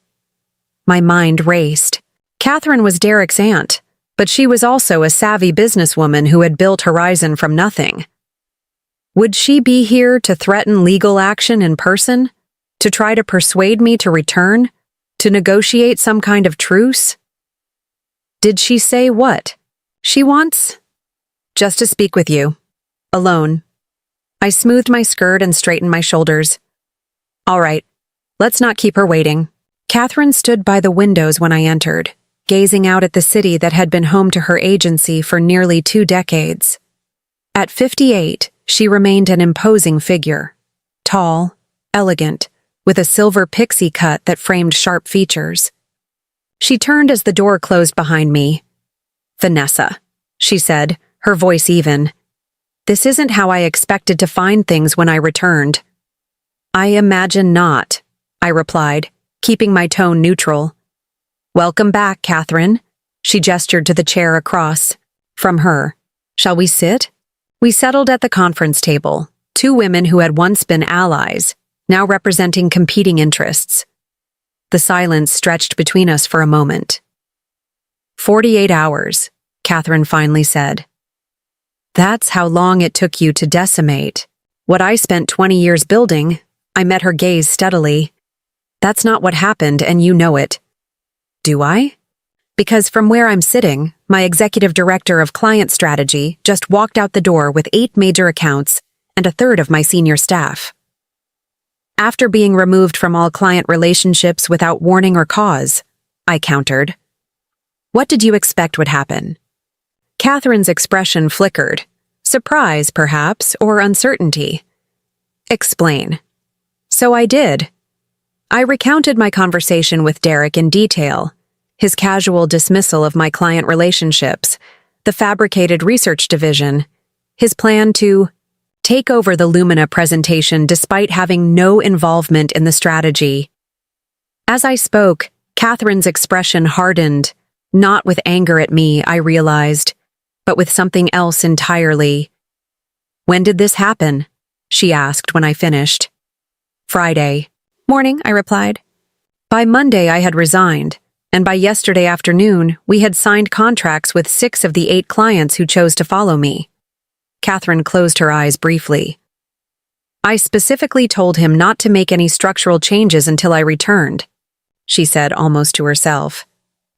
My mind raced. Catherine was Derrick's aunt, but she was also a savvy businesswoman who had built Horizon from nothing. Would she be here to threaten legal action in person? To try to persuade me to return? To negotiate some kind of truce? Did she say what she wants? Just to speak with you. Alone. I smoothed my skirt and straightened my shoulders. All right, let's not keep her waiting. Catherine stood by the windows when I entered, gazing out at the city that had been home to her agency for nearly 2 decades. At 58, she remained an imposing figure. Tall, elegant, with a silver pixie cut that framed sharp features. She turned as the door closed behind me. "Vanessa," she said, her voice even. "This isn't how I expected to find things when I returned." "I imagine not," I replied, keeping my tone neutral. "Welcome back, Catherine." She gestured to the chair across from her. "Shall we sit?" We settled at the conference table, two women who had once been allies, now representing competing interests. The silence stretched between us for a moment. 48 hours, Catherine finally said. "That's how long it took you to decimate. What I spent 20 years building." I met her gaze steadily. "That's not what happened, and you know it." "Do I?" "Because from where I'm sitting, my executive director of client strategy just walked out the door with 8 major accounts and a third of my senior staff. After being removed from all client relationships without warning or cause," I countered. "What did you expect would happen?" Catherine's expression flickered. Surprise, perhaps, or uncertainty. "Explain." So I did. I recounted my conversation with Derrick in detail, his casual dismissal of my client relationships, the fabricated research division, his plan to take over the Lumina presentation despite having no involvement in the strategy. As I spoke, Catherine's expression hardened, not with anger at me, I realized, but with something else entirely. "When did this happen?" she asked when I finished. "Friday morning," I replied. By Monday I had resigned, and by yesterday afternoon we had signed contracts with 6 of the 8 clients who chose to follow me. Catherine closed her eyes briefly. "I specifically told him not to make any structural changes until I returned," she said almost to herself.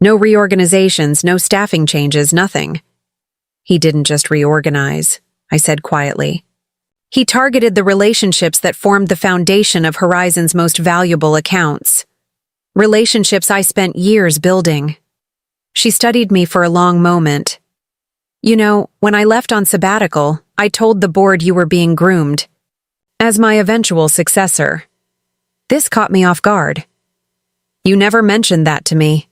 "No reorganizations, no staffing changes, nothing." "He didn't just reorganize," I said quietly. "He targeted the relationships that formed the foundation of Horizon's most valuable accounts. Relationships I spent years building." She studied me for a long moment. "You know, when I left on sabbatical, I told the board you were being groomed as my eventual successor. This caught me off guard." "You never mentioned that to me."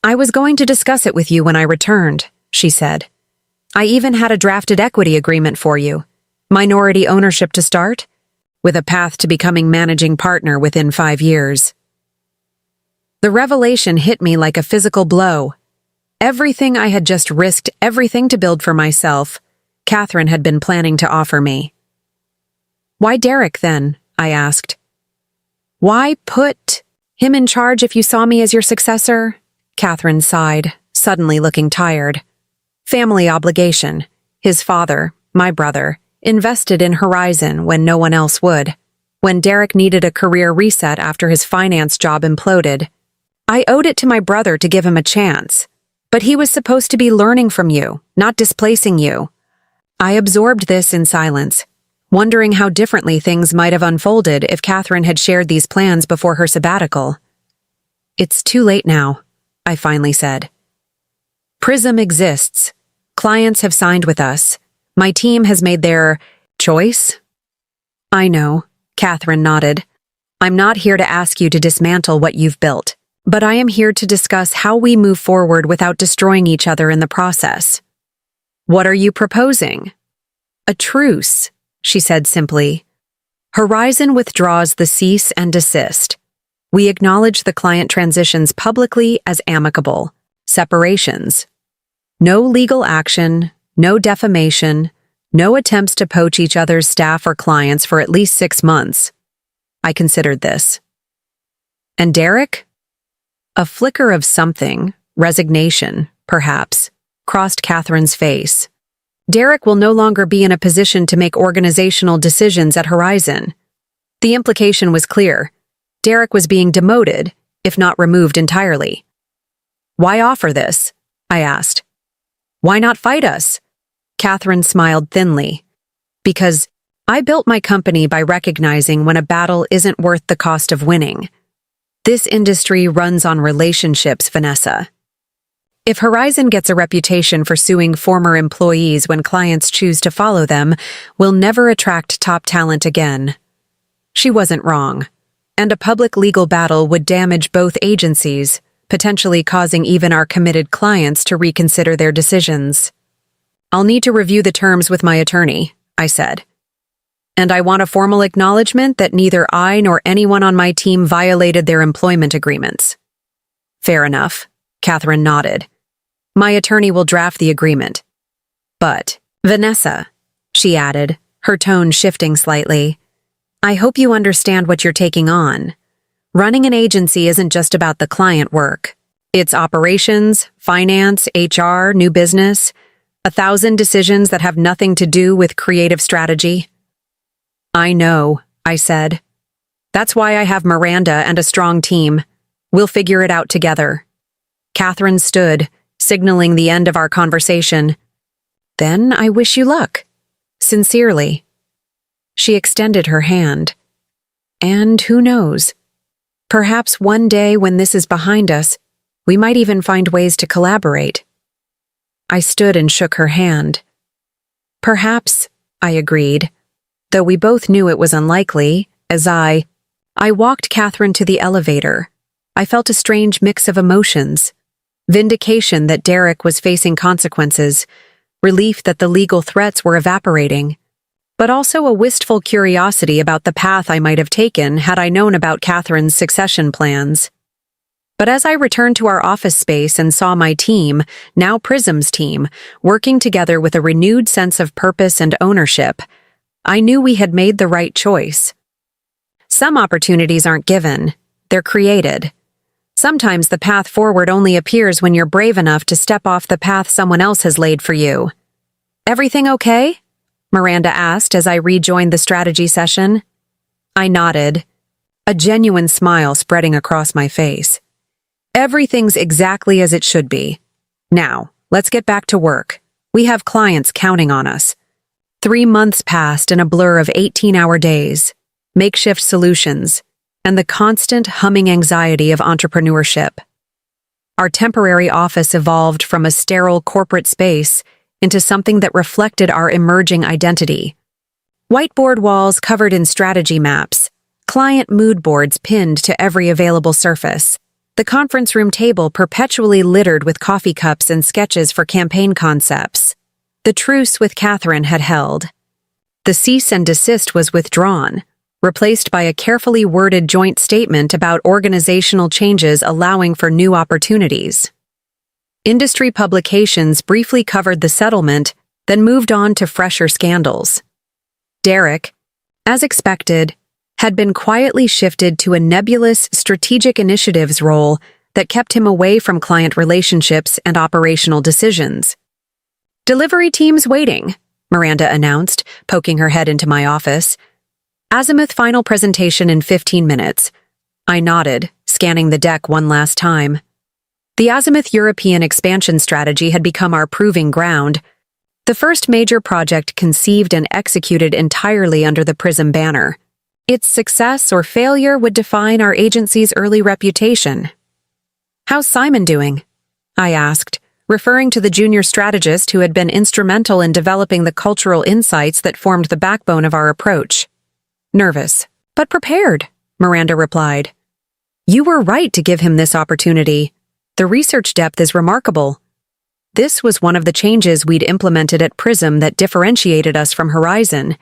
"I was going to discuss it with you when I returned," she said. "I even had a drafted equity agreement for you. Minority ownership to start, with a path to becoming managing partner within 5 years. The revelation hit me like a physical blow. Everything I had just risked everything to build for myself, Catherine had been planning to offer me. "Why Derrick, then?" I asked. "Why put him in charge if you saw me as your successor?" Catherine sighed, suddenly looking tired. "Family obligation. His father, my brother, invested in Horizon when no one else would. When Derrick needed a career reset after his finance job imploded, I owed it to my brother to give him a chance. But he was supposed to be learning from you, not displacing you." I absorbed this in silence, wondering how differently things might have unfolded if Catherine had shared these plans before her sabbatical. "It's too late now," I finally said. "Prism exists. Clients have signed with us. My team has made their choice." "I know," Catherine nodded. "I'm not here to ask you to dismantle what you've built, but I am here to discuss how we move forward without destroying each other in the process." "What are you proposing?" "A truce," she said simply. "Horizon withdraws the cease and desist. We acknowledge the client transitions publicly as amicable separations. No legal action, no defamation, no attempts to poach each other's staff or clients for at least 6 months." I considered this. "And Derrick?" A flicker of something, resignation, perhaps, crossed Catherine's face. "Derrick will no longer be in a position to make organizational decisions at Horizon." The implication was clear. Derrick was being demoted, if not removed entirely. "Why offer this?" I asked. "Why not fight us?" Catherine smiled thinly. "Because I built my company by recognizing when a battle isn't worth the cost of winning. This industry runs on relationships, Vanessa. If Horizon gets a reputation for suing former employees when clients choose to follow them, we'll never attract top talent again. She wasn't wrong, and a public legal battle would damage both agencies, potentially causing even our committed clients to reconsider their decisions. I'll need to review the terms with my attorney, I said. And I want a formal acknowledgement that neither I nor anyone on my team violated their employment agreements. Fair enough, Catherine nodded. My attorney will draft the agreement. But, Vanessa, she added, her tone shifting slightly, I hope you understand what you're taking on. Running an agency isn't just about the client work. It's operations, finance, HR, new business, 1,000 decisions that have nothing to do with creative strategy. I know, I said. That's why I have Miranda and a strong team. We'll figure it out together. Catherine stood, signaling the end of our conversation. Then I wish you luck. Sincerely. She extended her hand. And who knows? Perhaps one day when this is behind us, we might even find ways to collaborate. I stood and shook her hand. Perhaps, I agreed, though we both knew it was unlikely, as I walked Catherine to the elevator. I felt a strange mix of emotions. Vindication that Derrick was facing consequences, relief that the legal threats were evaporating, but also a wistful curiosity about the path I might have taken had I known about Catherine's succession plans. But as I returned to our office space and saw my team, now Prism's team, working together with a renewed sense of purpose and ownership, I knew we had made the right choice. Some opportunities aren't given, they're created. Sometimes the path forward only appears when you're brave enough to step off the path someone else has laid for you. Everything okay? Miranda asked as I rejoined the strategy session. I nodded, a genuine smile spreading across my face. Everything's exactly as it should be. Now, let's get back to work. We have clients counting on us. 3 months passed in a blur of 18-hour days, makeshift solutions, and the constant humming anxiety of entrepreneurship. Our temporary office evolved from a sterile corporate space into something that reflected our emerging identity. Whiteboard walls covered in strategy maps, client mood boards pinned to every available surface, the conference room table perpetually littered with coffee cups and sketches for campaign concepts. The truce with Catherine had held. The cease and desist was withdrawn, replaced by a carefully worded joint statement about organizational changes allowing for new opportunities. Industry publications briefly covered the settlement, then moved on to fresher scandals. Derrick, as expected, had been quietly shifted to a nebulous strategic initiatives role that kept him away from client relationships and operational decisions. Delivery team's waiting, Miranda announced, poking her head into my office. Azimuth final presentation in 15 minutes. I nodded, scanning the deck one last time. The Azimuth European expansion strategy had become our proving ground, the first major project conceived and executed entirely under the Prism banner. Its success or failure would define our agency's early reputation. How's Simon doing? I asked, referring to the junior strategist who had been instrumental in developing the cultural insights that formed the backbone of our approach. Nervous, but prepared, Miranda replied. You were right to give him this opportunity. The research depth is remarkable. This was one of the changes we'd implemented at Prism that differentiated us from Horizon.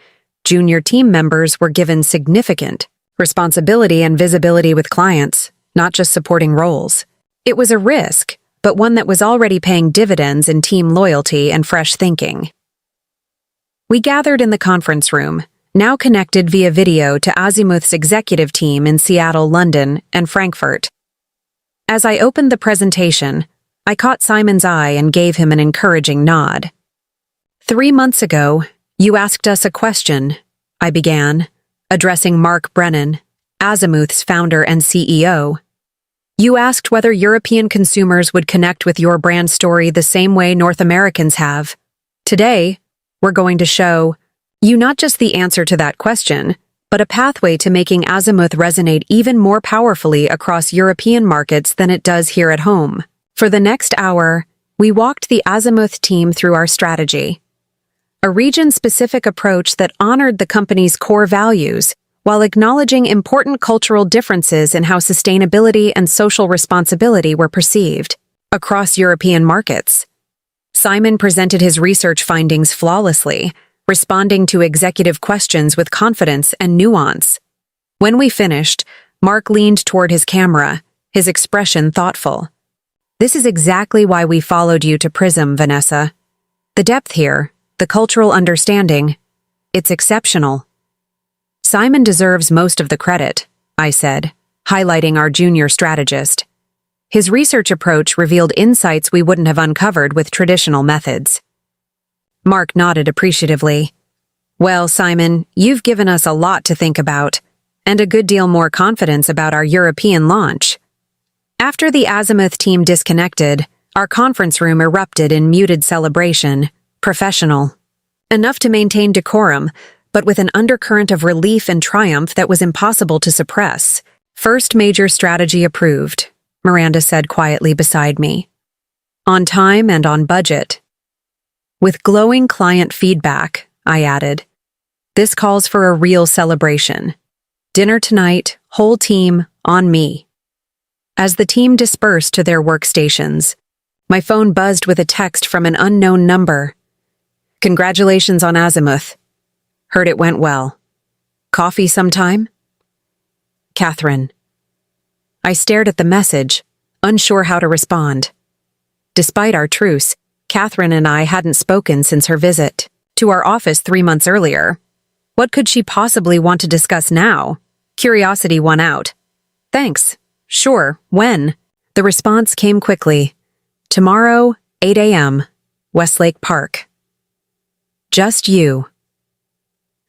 Junior team members were given significant responsibility and visibility with clients, not just supporting roles. It was a risk, but one that was already paying dividends in team loyalty and fresh thinking. We gathered in the conference room, now connected via video to Azimuth's executive team in Seattle, London, and Frankfurt. As I opened the presentation, I caught Simon's eye and gave him an encouraging nod. 3 months ago, you asked us a question, I began, addressing Mark Brennan, Azimuth's founder and CEO. You asked whether European consumers would connect with your brand story the same way North Americans have. Today, we're going to show you not just the answer to that question, but a pathway to making Azimuth resonate even more powerfully across European markets than it does here at home. For the next hour, we walked the Azimuth team through our strategy. A region-specific approach that honored the company's core values while acknowledging important cultural differences in how sustainability and social responsibility were perceived across European markets. Simon presented his research findings flawlessly, responding to executive questions with confidence and nuance. When we finished, Mark leaned toward his camera, his expression thoughtful. "This is exactly why we followed you to Prism, Vanessa. The depth here, the cultural understanding, it's exceptional." "Simon deserves most of the credit," I said, highlighting our junior strategist. His research approach revealed insights we wouldn't have uncovered with traditional methods. Mark nodded appreciatively. "Well, Simon, you've given us a lot to think about, and a good deal more confidence about our European launch." After the Azimuth team disconnected, our conference room erupted in muted celebration, professional. Enough to maintain decorum, but with an undercurrent of relief and triumph that was impossible to suppress. "First major strategy approved," Miranda said quietly beside me. "On time and on budget." With glowing client feedback, I added, "This calls for a real celebration. Dinner tonight, whole team, on me." As the team dispersed to their workstations, my phone buzzed with a text from an unknown number. "Congratulations on Azimuth. Heard it went well. Coffee sometime?" Catherine. I stared at the message, unsure how to respond. Despite our truce, Catherine and I hadn't spoken since her visit to our office 3 months earlier. What could she possibly want to discuss now? Curiosity won out. "Thanks. Sure, when?" The response came quickly. "Tomorrow, 8 a.m., Westlake Park." Just you.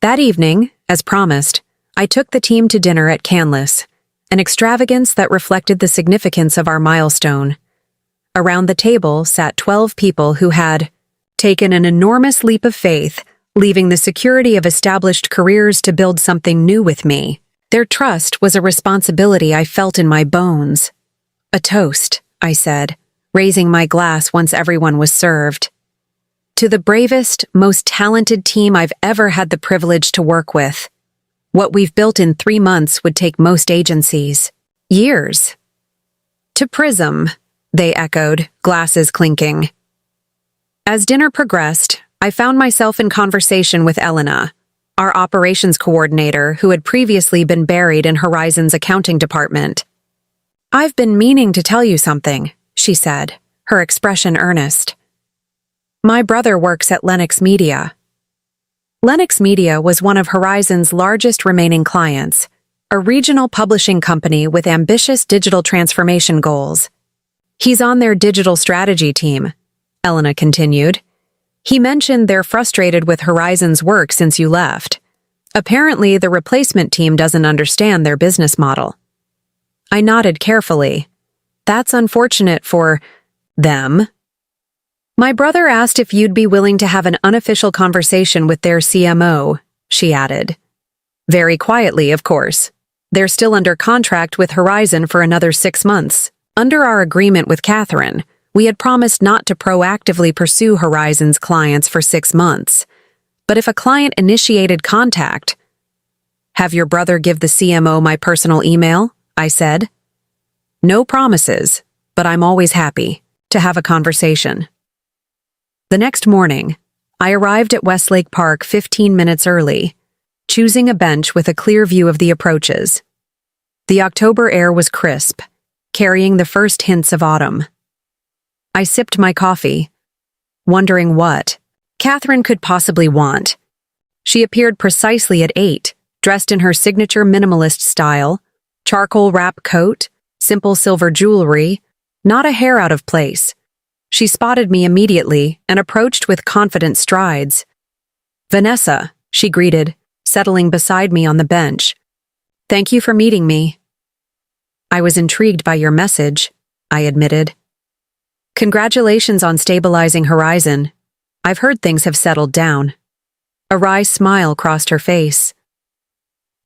That evening, as promised, I took the team to dinner at Canlis, an extravagance that reflected the significance of our milestone. Around the table sat 12 people who had taken an enormous leap of faith, leaving the security of established careers to build something new with me. Their trust was a responsibility I felt in my bones. "A toast," I said, raising my glass once everyone was served. "To the bravest, most talented team I've ever had the privilege to work with. What we've built in 3 months would take most agencies years." "To Prism," they echoed, glasses clinking. As dinner progressed, I found myself in conversation with Elena, our operations coordinator who had previously been buried in Horizon's accounting department. "I've been meaning to tell you something," she said, her expression earnest. "My brother works at Lennox Media." Lennox Media was one of Horizon's largest remaining clients, a regional publishing company with ambitious digital transformation goals. "He's on their digital strategy team," Elena continued. "He mentioned they're frustrated with Horizon's work since you left. Apparently, the replacement team doesn't understand their business model." I nodded carefully. "That's unfortunate for them." "My brother asked if you'd be willing to have an unofficial conversation with their CMO," she added. "Very quietly, of course. They're still under contract with Horizon for another 6 months. Under our agreement with Catherine, we had promised not to proactively pursue Horizon's clients for 6 months. But if a client initiated contact—" "Have your brother give the CMO my personal email?" I said. "No promises, but I'm always happy to have a conversation." The next morning, I arrived at Westlake Park 15 minutes early, choosing a bench with a clear view of the approaches. The October air was crisp, carrying the first hints of autumn. I sipped my coffee, wondering what Catherine could possibly want. She appeared precisely at 8, dressed in her signature minimalist style, charcoal wrap coat, simple silver jewelry, not a hair out of place. She spotted me immediately and approached with confident strides. "Vanessa," she greeted, settling beside me on the bench. "Thank you for meeting me." "I was intrigued by your message," I admitted. "Congratulations on stabilizing Horizon. I've heard things have settled down." A wry smile crossed her face.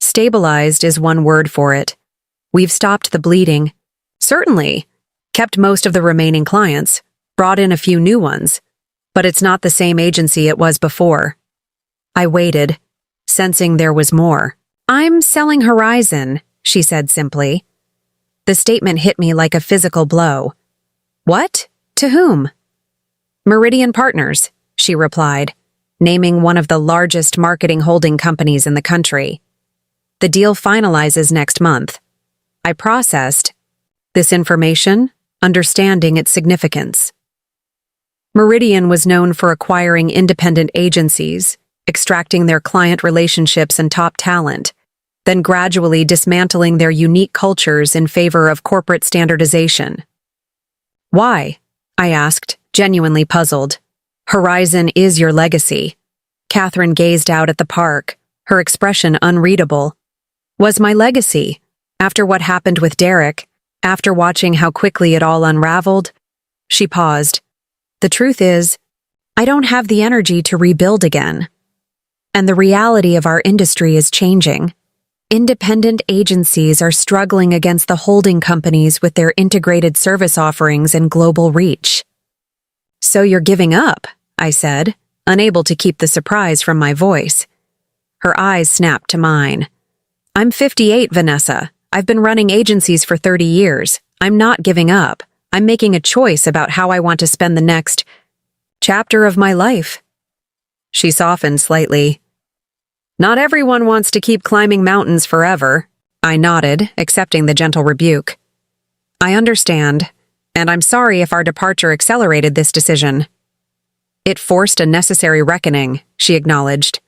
"Stabilized is one word for it. We've stopped the bleeding. Certainly. Kept most of the remaining clients. brought in a few new ones, but it's not the same agency it was before. I waited, sensing there was more. I'm selling Horizon, she said simply. The statement hit me like a physical blow. What? To whom? Meridian Partners, she replied, naming one of the largest marketing holding companies in the country. The deal finalizes next month. I processed this information, understanding its significance. Meridian was known for acquiring independent agencies, extracting their client relationships and top talent, then gradually dismantling their unique cultures in favor of corporate standardization. Why? I asked, genuinely puzzled. Horizon is your legacy. Catherine gazed out at the park, her expression unreadable. Was my legacy, after what happened with Derrick, after watching how quickly it all unraveled? She paused. The truth is, I don't have the energy to rebuild again. And the reality of our industry is changing. Independent agencies are struggling against the holding companies with their integrated service offerings and global reach. So you're giving up, I said, unable to keep the surprise from my voice. Her eyes snapped to mine. I'm 58, Vanessa. I've been running agencies for 30 years. I'm not giving up. I'm making a choice about how I want to spend the next chapter of my life. She softened slightly. Not everyone wants to keep climbing mountains forever. I nodded, accepting the gentle rebuke. I understand, and I'm sorry if our departure accelerated this decision. It forced a necessary reckoning, she acknowledged.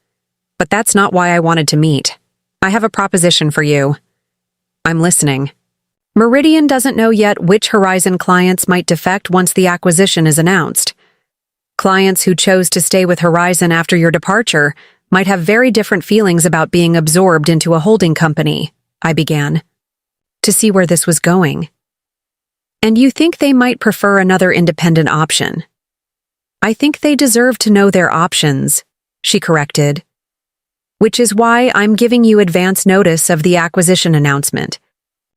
But that's not why I wanted to meet. I have a proposition for you. I'm listening. Meridian doesn't know yet which Horizon clients might defect once the acquisition is announced. Clients who chose to stay with Horizon after your departure might have very different feelings about being absorbed into a holding company, I began, to see where this was going. And you think they might prefer another independent option? I think they deserve to know their options, she corrected. Which is why I'm giving you advance notice of the acquisition announcement.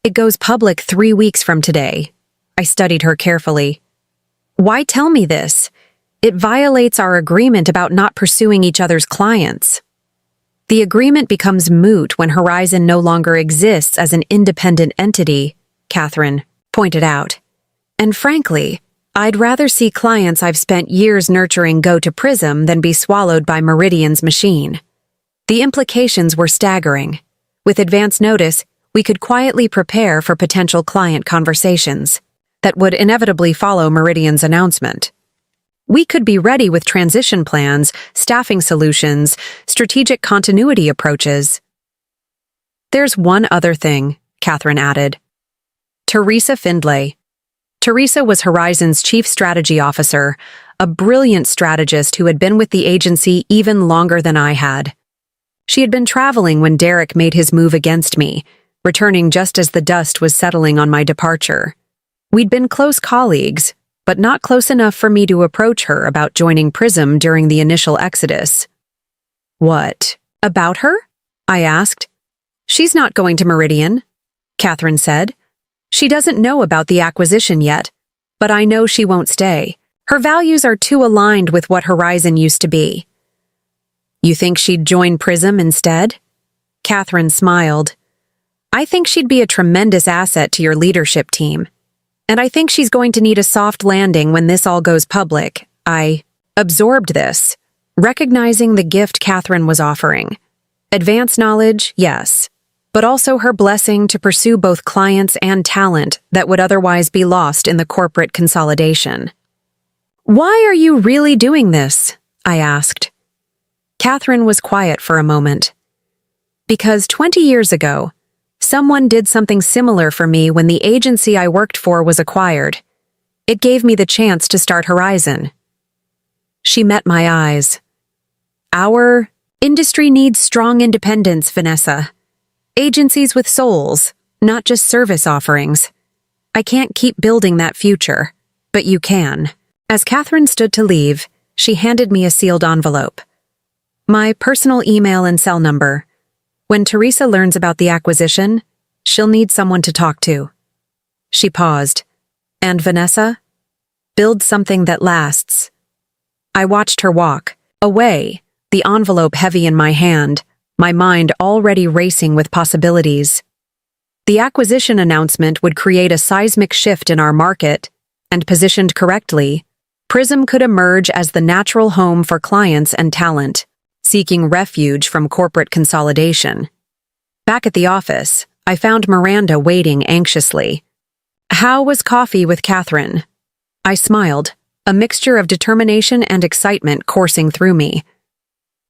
It goes public 3 weeks from today. I studied her carefully. Why tell me this? It violates our agreement about not pursuing each other's clients. The agreement becomes moot when Horizon no longer exists as an independent entity, Catherine pointed out. And frankly, I'd rather see clients I've spent years nurturing go to Prism than be swallowed by Meridian's machine. The implications were staggering. With advance notice, we could quietly prepare for potential client conversations that would inevitably follow Meridian's announcement. We could be ready with transition plans, staffing solutions, strategic continuity approaches. There's one other thing, Catherine added. Teresa Findlay. Teresa was Horizon's chief strategy officer, a brilliant strategist who had been with the agency even longer than I had. She had been traveling when Derrick made his move against me, returning just as the dust was settling on my departure. We'd been close colleagues, but not close enough for me to approach her about joining Prism during the initial exodus. What? About her? I asked. She's not going to Meridian, Catherine said. She doesn't know about the acquisition yet, but I know she won't stay. Her values are too aligned with what Horizon used to be. You think she'd join Prism instead? Catherine smiled. I think she'd be a tremendous asset to your leadership team. And I think she's going to need a soft landing when this all goes public. I absorbed this, recognizing the gift Catherine was offering. Advanced knowledge, yes, but also her blessing to pursue both clients and talent that would otherwise be lost in the corporate consolidation. Why are you really doing this? I asked. Catherine was quiet for a moment. Because 20 years ago, someone did something similar for me when the agency I worked for was acquired. It gave me the chance to start Horizon. She met my eyes. Our industry needs strong independence, Vanessa. Agencies with souls, not just service offerings. I can't keep building that future, but you can. As Catherine stood to leave, she handed me a sealed envelope. My personal email and cell number. When Teresa learns about the acquisition, she'll need someone to talk to. She paused. And Vanessa? Build something that lasts. I watched her walk, away, the envelope heavy in my hand, my mind already racing with possibilities. The acquisition announcement would create a seismic shift in our market, and positioned correctly, Prism could emerge as the natural home for clients and talent, seeking refuge from corporate consolidation. Back at the office, I found Miranda waiting anxiously. "How was coffee with Catherine?" I smiled, a mixture of determination and excitement coursing through me.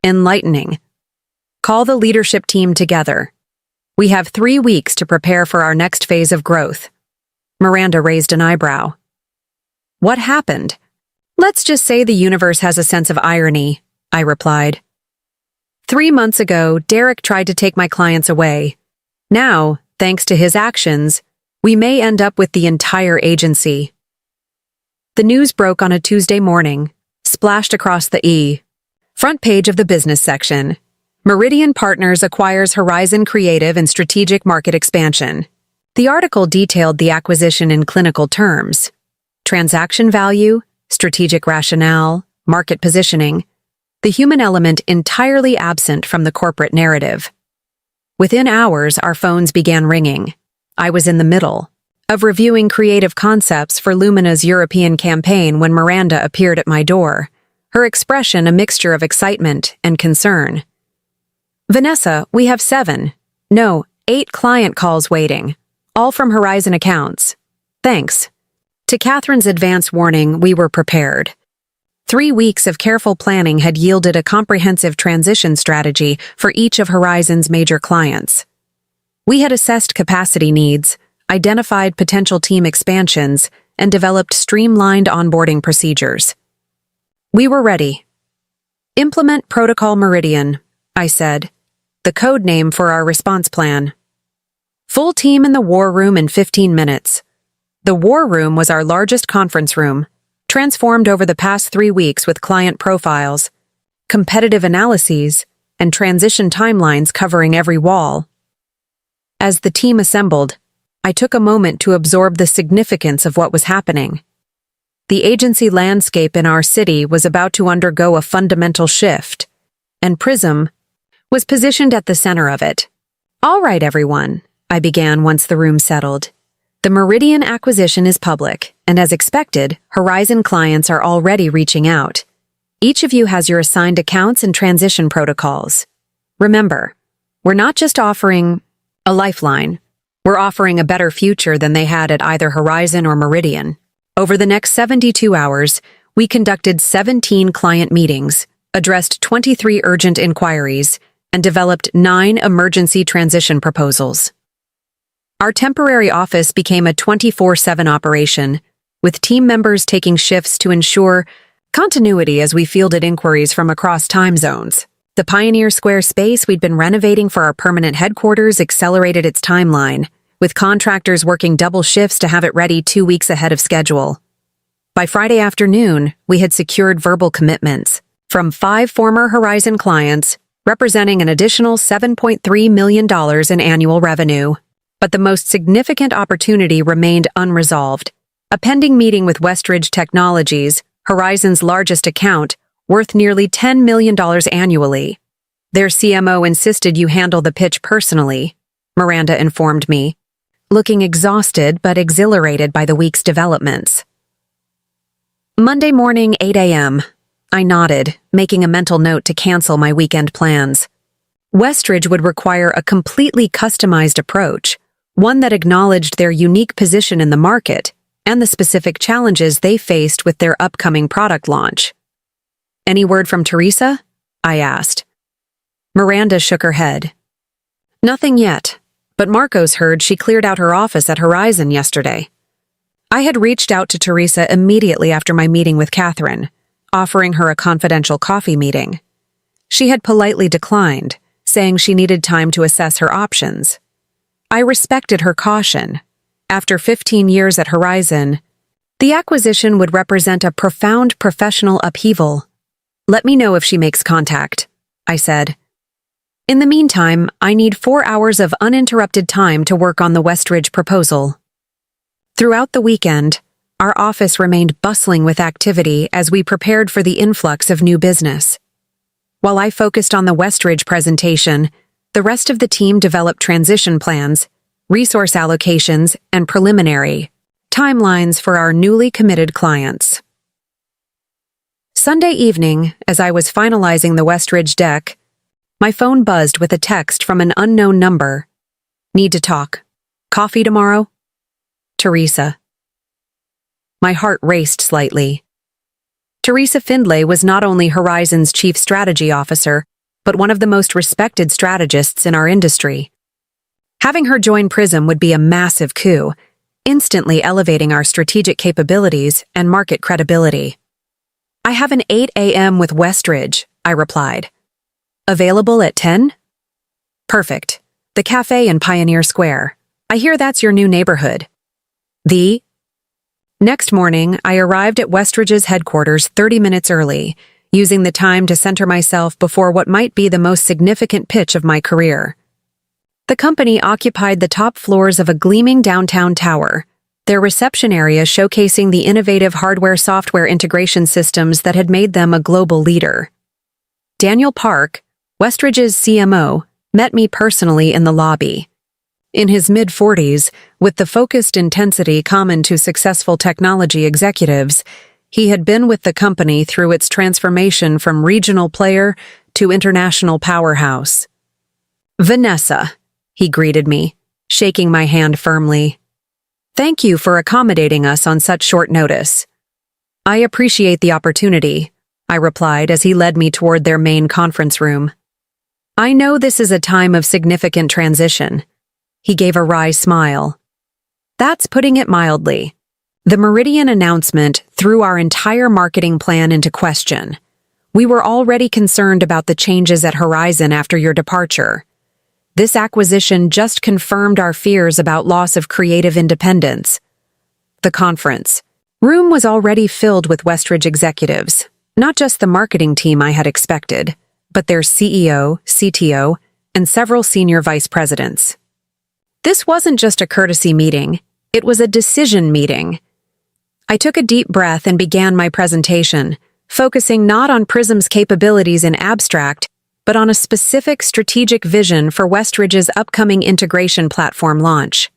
"Enlightening. Call the leadership team together. We have 3 weeks to prepare for our next phase of growth." Miranda raised an eyebrow. "What happened?" "Let's just say the universe has a sense of irony," I replied. 3 months ago, Derrick tried to take my clients away. Now, thanks to his actions, we may end up with the entire agency. The news broke on a Tuesday morning, splashed across the front page of the business section. Meridian Partners acquires Horizon Creative and Strategic Market Expansion. The article detailed the acquisition in clinical terms: transaction value, strategic rationale, market positioning, the human element entirely absent from the corporate narrative. Within hours, our phones began ringing. I was in the middle of reviewing creative concepts for Lumina's European campaign when Miranda appeared at my door, her expression a mixture of excitement and concern. "Vanessa, we have 8 client calls waiting, all from Horizon accounts. Thanks." To Catherine's advance warning, we were prepared. 3 weeks of careful planning had yielded a comprehensive transition strategy for each of Horizon's major clients. We had assessed capacity needs, identified potential team expansions, and developed streamlined onboarding procedures. We were ready. "Implement Protocol Meridian," I said, the code name for our response plan. Full team in the war room in 15 minutes. The war room was our largest conference room, transformed over the past 3 weeks with client profiles, competitive analyses, and transition timelines covering every wall. As the team assembled, I took a moment to absorb the significance of what was happening. The agency landscape in our city was about to undergo a fundamental shift, and Prism was positioned at the center of it. "All right, everyone," I began once the room settled. "The Meridian acquisition is public, and as expected, Horizon clients are already reaching out. Each of you has your assigned accounts and transition protocols. Remember, we're not just offering a lifeline. We're offering a better future than they had at either Horizon or Meridian." Over the next 72 hours, we conducted 17 client meetings, addressed 23 urgent inquiries, and developed 9 emergency transition proposals. Our temporary office became a 24/7 operation, with team members taking shifts to ensure continuity as we fielded inquiries from across time zones. The Pioneer Square space we'd been renovating for our permanent headquarters accelerated its timeline, with contractors working double shifts to have it ready 2 weeks ahead of schedule. By Friday afternoon, we had secured verbal commitments from 5 former Horizon clients, representing an additional $7.3 million in annual revenue. But the most significant opportunity remained unresolved: a pending meeting with Westridge Technologies, Horizon's largest account, worth nearly $10 million annually. Their CMO insisted you handle the pitch personally, Miranda informed me, looking exhausted but exhilarated by the week's developments. Monday morning, 8 a.m. I nodded, making a mental note to cancel my weekend plans. Westridge would require a completely customized approach, one that acknowledged their unique position in the market and the specific challenges they faced with their upcoming product launch. "Any word from Teresa?" I asked. Miranda shook her head. "Nothing yet, but Marcos heard she cleared out her office at Horizon yesterday." I had reached out to Teresa immediately after my meeting with Catherine, offering her a confidential coffee meeting. She had politely declined, saying she needed time to assess her options. I respected her caution. After 15 years at Horizon, the acquisition would represent a profound professional upheaval. "Let me know if she makes contact," I said. "In the meantime, I need 4 hours of uninterrupted time to work on the Westridge proposal." Throughout the weekend, our office remained bustling with activity as we prepared for the influx of new business. While I focused on the Westridge presentation, the rest of the team developed transition plans, resource allocations, and preliminary timelines for our newly committed clients. Sunday evening, as I was finalizing the Westridge deck, my phone buzzed with a text from an unknown number. Need to talk. Coffee tomorrow? Teresa. My heart raced slightly. Teresa Findlay was not only Horizon's chief strategy officer, but one of the most respected strategists in our industry. Having her join Prism would be a massive coup, instantly elevating our strategic capabilities and market credibility. I have an 8 a.m. with Westridge, I replied. Available at 10? Perfect. The cafe in Pioneer Square. I hear that's your new neighborhood. Next morning, I arrived at Westridge's headquarters 30 minutes early, using the time to center myself before what might be the most significant pitch of my career. The company occupied the top floors of a gleaming downtown tower, their reception area showcasing the innovative hardware-software integration systems that had made them a global leader. Daniel Park, Westridge's CMO, met me personally in the lobby. In his mid-40s, with the focused intensity common to successful technology executives, he had been with the company through its transformation from regional player to international powerhouse. Vanessa, he greeted me, shaking my hand firmly. Thank you for accommodating us on such short notice. I appreciate the opportunity, I replied as he led me toward their main conference room. I know this is a time of significant transition. He gave a wry smile. That's putting it mildly. The Meridian announcement threw our entire marketing plan into question. We were already concerned about the changes at Horizon after your departure. This acquisition just confirmed our fears about loss of creative independence. The conference room was already filled with Westridge executives, not just the marketing team I had expected, but their CEO, CTO, and several senior vice presidents. This wasn't just a courtesy meeting, it was a decision meeting. I took a deep breath and began my presentation, focusing not on Prism's capabilities in abstract, but on a specific strategic vision for Westridge's upcoming integration platform launch.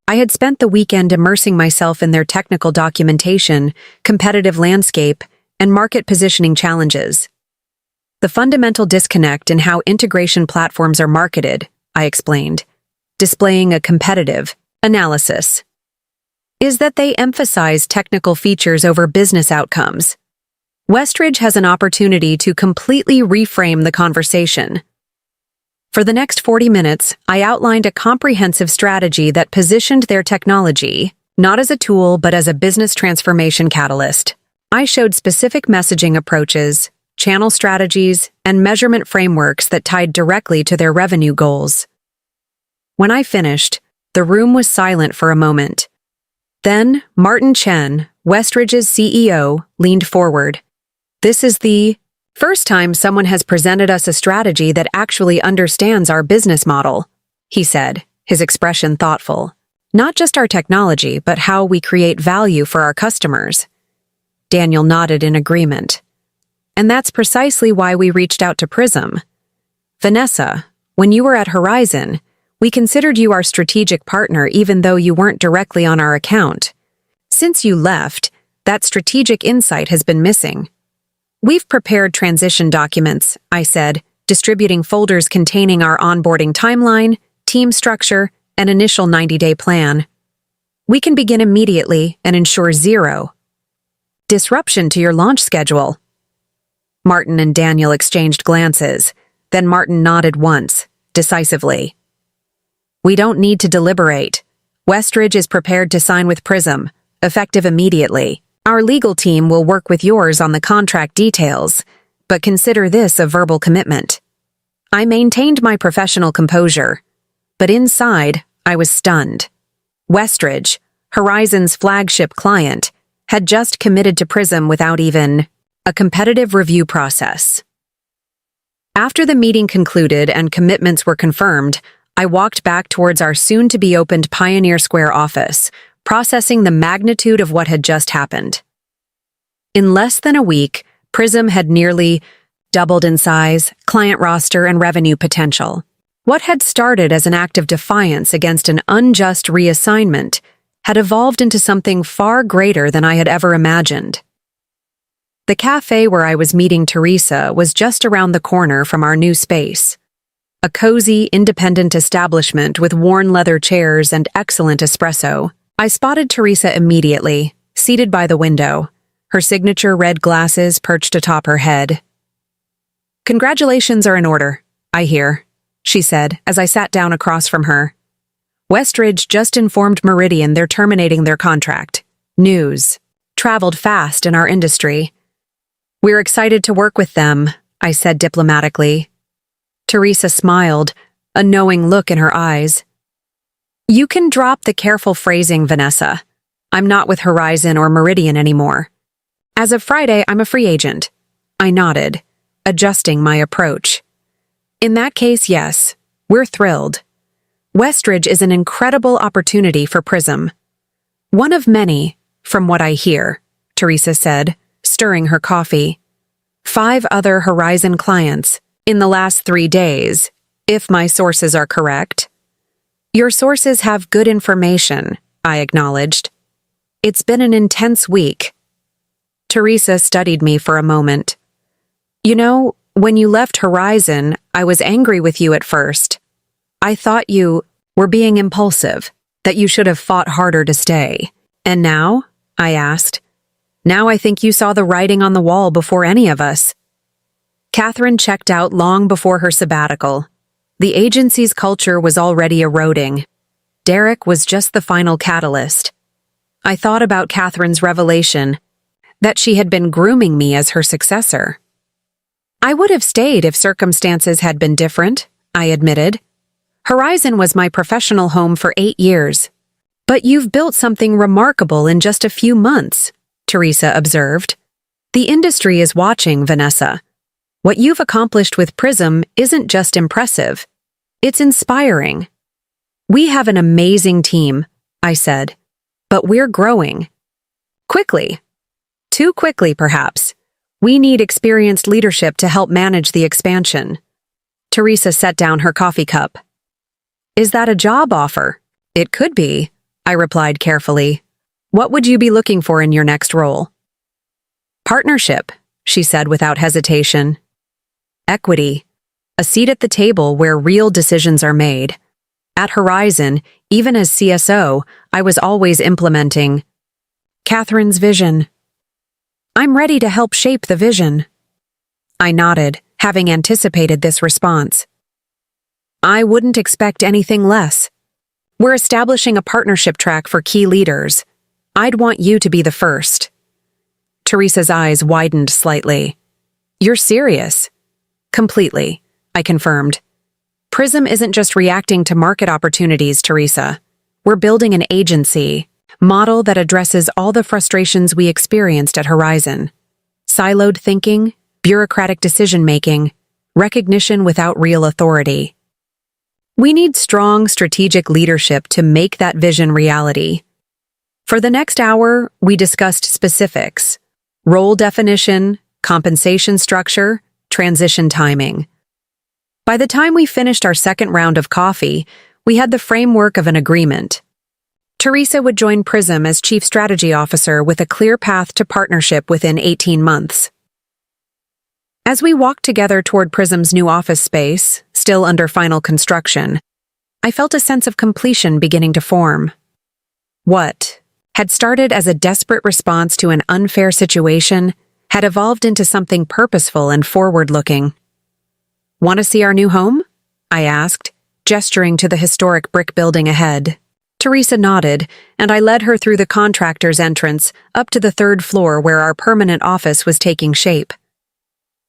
I had spent the weekend immersing myself in their technical documentation, competitive landscape, and market positioning challenges. The fundamental disconnect in how integration platforms are marketed, I explained, displaying a competitive analysis, is that they emphasize technical features over business outcomes. Westridge has an opportunity to completely reframe the conversation. For the next 40 minutes, I outlined a comprehensive strategy that positioned their technology, not as a tool but as a business transformation catalyst. I showed specific messaging approaches, channel strategies, and measurement frameworks that tied directly to their revenue goals. When I finished, the room was silent for a moment. Then, Vanessa Chen, Westridge's CEO, leaned forward. This is the first time someone has presented us a strategy that actually understands our business model, he said, his expression thoughtful. Not just our technology, but how we create value for our customers. Daniel nodded in agreement. And that's precisely why we reached out to Prism. Vanessa, when you were at Horizon, we considered you our strategic partner even though you weren't directly on our account. Since you left, that strategic insight has been missing. We've prepared transition documents, I said, distributing folders containing our onboarding timeline, team structure, and initial 90-day plan. We can begin immediately and ensure zero disruption to your launch schedule. Martin and Daniel exchanged glances, then Martin nodded once, decisively. We don't need to deliberate. Westridge is prepared to sign with Prism, effective immediately. Our legal team will work with yours on the contract details, but consider this a verbal commitment. I maintained my professional composure, but inside, I was stunned. Westridge, Horizon's flagship client, had just committed to Prism without even a competitive review process. After the meeting concluded and commitments were confirmed, I walked back towards our soon-to-be-opened Pioneer Square office, processing the magnitude of what had just happened. In less than a week, Prism had nearly doubled in size, client roster, and revenue potential. What had started as an act of defiance against an unjust reassignment had evolved into something far greater than I had ever imagined. The cafe where I was meeting Teresa was just around the corner from our new space. A cozy, independent establishment with worn leather chairs and excellent espresso. I spotted Teresa immediately, seated by the window, her signature red glasses perched atop her head. "Congratulations are in order, I hear," she said as I sat down across from her. "Westridge just informed Meridian they're terminating their contract. News traveled fast in our industry. We're excited to work with them," I said diplomatically. Teresa smiled, a knowing look in her eyes. "You can drop the careful phrasing, Vanessa. I'm not with Horizon or Meridian anymore. As of Friday, I'm a free agent." I nodded, adjusting my approach. "In that case, yes, we're thrilled. Westridge is an incredible opportunity for Prism. One of many, from what I hear," Teresa said, stirring her coffee. 5 other Horizon clients in the last 3 days, if my sources are correct. "Your sources have good information," I acknowledged. "It's been an intense week." Teresa studied me for a moment. "You know, when you left Horizon, I was angry with you at first. I thought you were being impulsive, that you should have fought harder to stay. And now?" I asked. "Now I think you saw the writing on the wall before any of us." Catherine checked out long before her sabbatical. The agency's culture was already eroding. Derrick was just the final catalyst. I thought about Catherine's revelation, that she had been grooming me as her successor. "I would have stayed if circumstances had been different," I admitted. "Horizon was my professional home for 8 years. But you've built something remarkable in just a few months," Teresa observed. "The industry is watching, Vanessa. What you've accomplished with Prism isn't just impressive. It's inspiring." "We have an amazing team," I said, "but we're growing. Quickly. Too quickly, perhaps. We need experienced leadership to help manage the expansion." Teresa set down her coffee cup. "Is that a job offer?" "It could be," I replied carefully. "What would you be looking for in your next role?" "Partnership," she said without hesitation. "Equity. A seat at the table where real decisions are made. At Horizon, even as CSO, I was always implementing Catherine's vision. I'm ready to help shape the vision." I nodded, having anticipated this response. "I wouldn't expect anything less. We're establishing a partnership track for key leaders. I'd want you to be the first." Teresa's eyes widened slightly. "You're serious?" "Completely," I confirmed. "Prism isn't just reacting to market opportunities, Teresa. We're building an agency model that addresses all the frustrations we experienced at Horizon. Siloed thinking, bureaucratic decision-making, recognition without real authority. We need strong strategic leadership to make that vision reality." For the next hour, we discussed specifics: role definition, compensation structure, transition timing. By the time we finished our second round of coffee, we had the framework of an agreement. Teresa would join Prism as Chief Strategy Officer with a clear path to partnership within 18 months. As we walked together toward Prism's new office space, still under final construction, I felt a sense of completion beginning to form. What had started as a desperate response to an unfair situation had evolved into something purposeful and forward-looking. "Want to see our new home?" I asked, gesturing to the historic brick building ahead. Teresa nodded, and I led her through the contractor's entrance up to the 3rd floor where our permanent office was taking shape.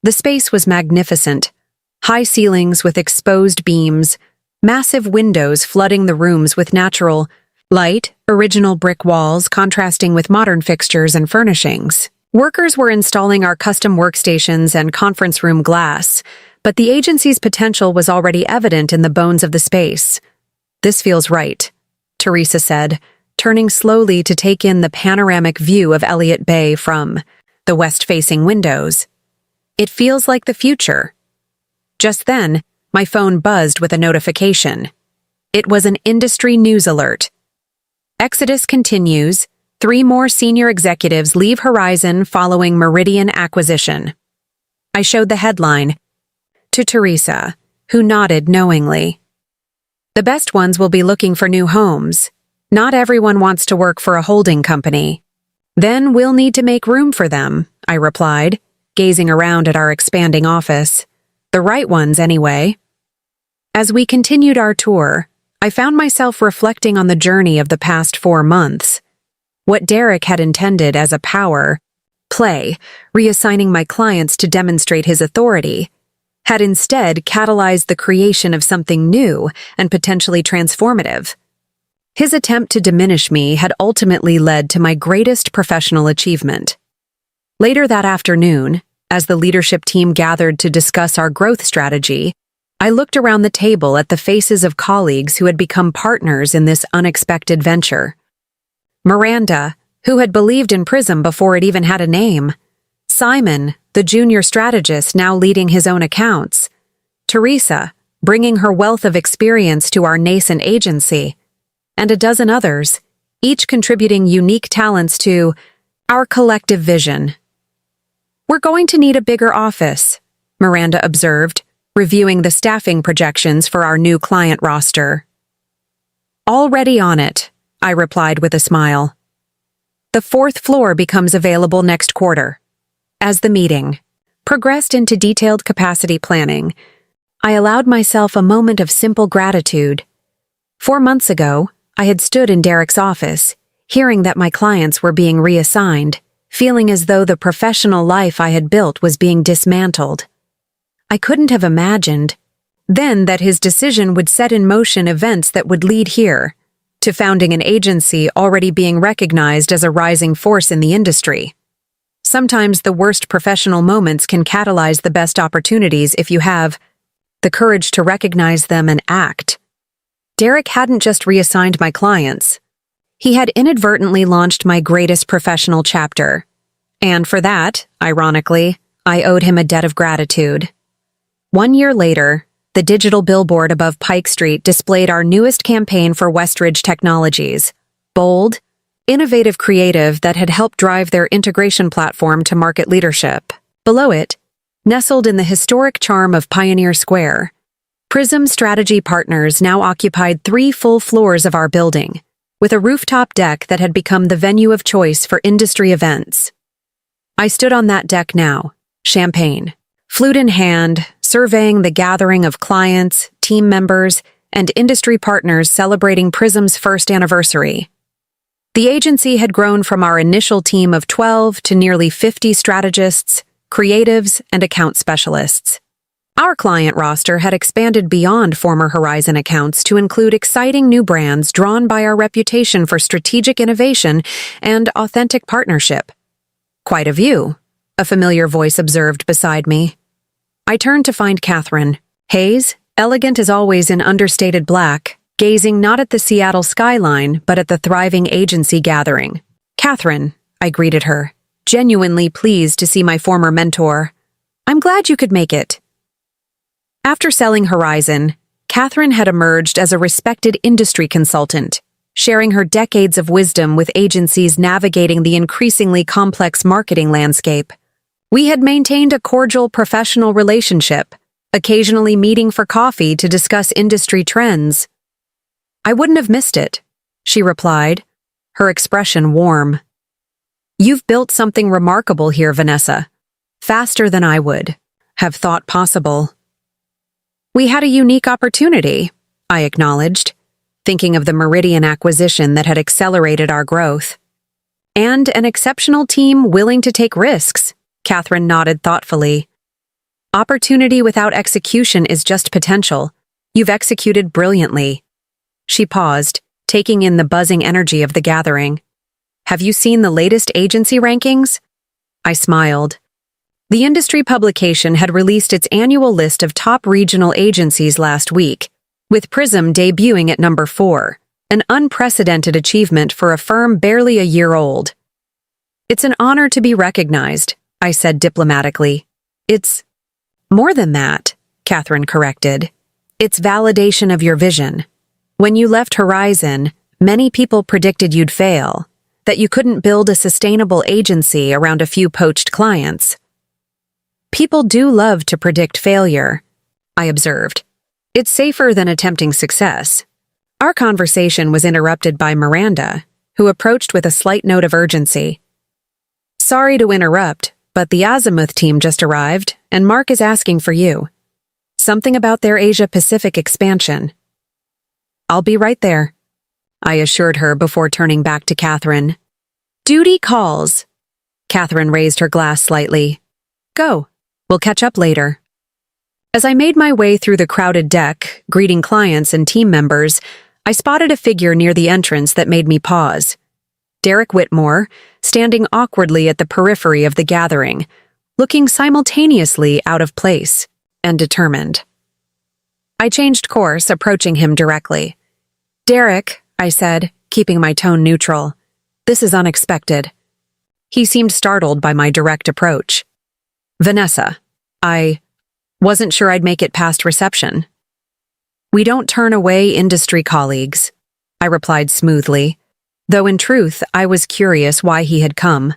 The space was magnificent. High ceilings with exposed beams, massive windows flooding the rooms with natural light, original brick walls contrasting with modern fixtures and furnishings. Workers were installing our custom workstations and conference room glass, but the agency's potential was already evident in the bones of the space. "This feels right," Teresa said, turning slowly to take in the panoramic view of Elliott Bay from the west-facing windows. It feels like the future. Just then, my phone buzzed with a notification. It was an industry news alert. Exodus continues. 3 more senior executives leave Horizon following Meridian acquisition. I showed the headline to Teresa, who nodded knowingly. The best ones will be looking for new homes. Not everyone wants to work for a holding company. Then we'll need to make room for them, I replied, gazing around at our expanding office. The right ones, anyway. As we continued our tour, I found myself reflecting on the journey of the past 4 months. What Derrick had intended as a power play, reassigning my clients to demonstrate his authority, had instead catalyzed the creation of something new and potentially transformative. His attempt to diminish me had ultimately led to my greatest professional achievement. Later that afternoon, as the leadership team gathered to discuss our growth strategy, I looked around the table at the faces of colleagues who had become partners in this unexpected venture. Miranda, who had believed in Prism before it even had a name. Simon, the junior strategist now leading his own accounts. Teresa, bringing her wealth of experience to our nascent agency. And a dozen others, each contributing unique talents to our collective vision. We're going to need a bigger office, Miranda observed, reviewing the staffing projections for our new client roster. Already on it, I replied with a smile. The 4th floor becomes available next quarter. As the meeting progressed into detailed capacity planning, I allowed myself a moment of simple gratitude. 4 months ago, I had stood in Derrick's office, hearing that my clients were being reassigned, feeling as though the professional life I had built was being dismantled. I couldn't have imagined then that his decision would set in motion events that would lead here, to founding an agency already being recognized as a rising force in the industry. Sometimes the worst professional moments can catalyze the best opportunities if you have the courage to recognize them and act. Derrick hadn't just reassigned my clients. He had inadvertently launched my greatest professional chapter. And for that, ironically, I owed him a debt of gratitude. 1 year later, the digital billboard above Pike Street displayed our newest campaign for Westridge Technologies. Bold, innovative creative that had helped drive their integration platform to market leadership. Below it, nestled in the historic charm of Pioneer Square, Prism Strategy Partners now occupied 3 full floors of our building, with a rooftop deck that had become the venue of choice for industry events. I stood on that deck now, champagne, flute in hand, surveying the gathering of clients, team members, and industry partners celebrating Prism's 1st anniversary. The agency had grown from our initial team of 12 to nearly 50 strategists, creatives, and account specialists. Our client roster had expanded beyond former Horizon accounts to include exciting new brands drawn by our reputation for strategic innovation and authentic partnership. Quite a view, a familiar voice observed beside me. I turned to find Catherine. Hayes, elegant as always in understated black, gazing not at the Seattle skyline but at the thriving agency gathering. Catherine, I greeted her, genuinely pleased to see my former mentor. I'm glad you could make it. After selling Horizon, Catherine had emerged as a respected industry consultant, sharing her decades of wisdom with agencies navigating the increasingly complex marketing landscape. We had maintained a cordial professional relationship, occasionally meeting for coffee to discuss industry trends. I wouldn't have missed it, she replied, her expression warm. You've built something remarkable here, Vanessa. Faster than I would have thought possible. We had a unique opportunity, I acknowledged, thinking of the Meridian acquisition that had accelerated our growth. And an exceptional team willing to take risks, Catherine nodded thoughtfully. Opportunity without execution is just potential. You've executed brilliantly. She paused, taking in the buzzing energy of the gathering. Have you seen the latest agency rankings? I smiled. The industry publication had released its annual list of top regional agencies last week, with Prism debuting at number 4. an unprecedented achievement for a firm barely a year old. "It's an honor to be recognized," I said diplomatically. "It's more than that," Catherine corrected. "It's validation of your vision. When you left Horizon, many people predicted you'd fail, that you couldn't build a sustainable agency around a few poached clients." "People do love to predict failure," I observed. "It's safer than attempting success." Our conversation was interrupted by Miranda, who approached with a slight note of urgency. "Sorry to interrupt, but the Azimuth team just arrived, and Mark is asking for you. Something about their Asia-Pacific expansion." "I'll be right there," I assured her before turning back to Catherine. "Duty calls." Catherine raised her glass slightly. "Go. We'll catch up later." As I made my way through the crowded deck, greeting clients and team members, I spotted a figure near the entrance that made me pause. Derrick Whitmore, standing awkwardly at the periphery of the gathering, looking simultaneously out of place and determined. I changed course, approaching him directly. "Derrick," I said, keeping my tone neutral. "This is unexpected." He seemed startled by my direct approach. "Vanessa, I wasn't sure I'd make it past reception." "We don't turn away industry colleagues," I replied smoothly, though in truth I was curious why he had come.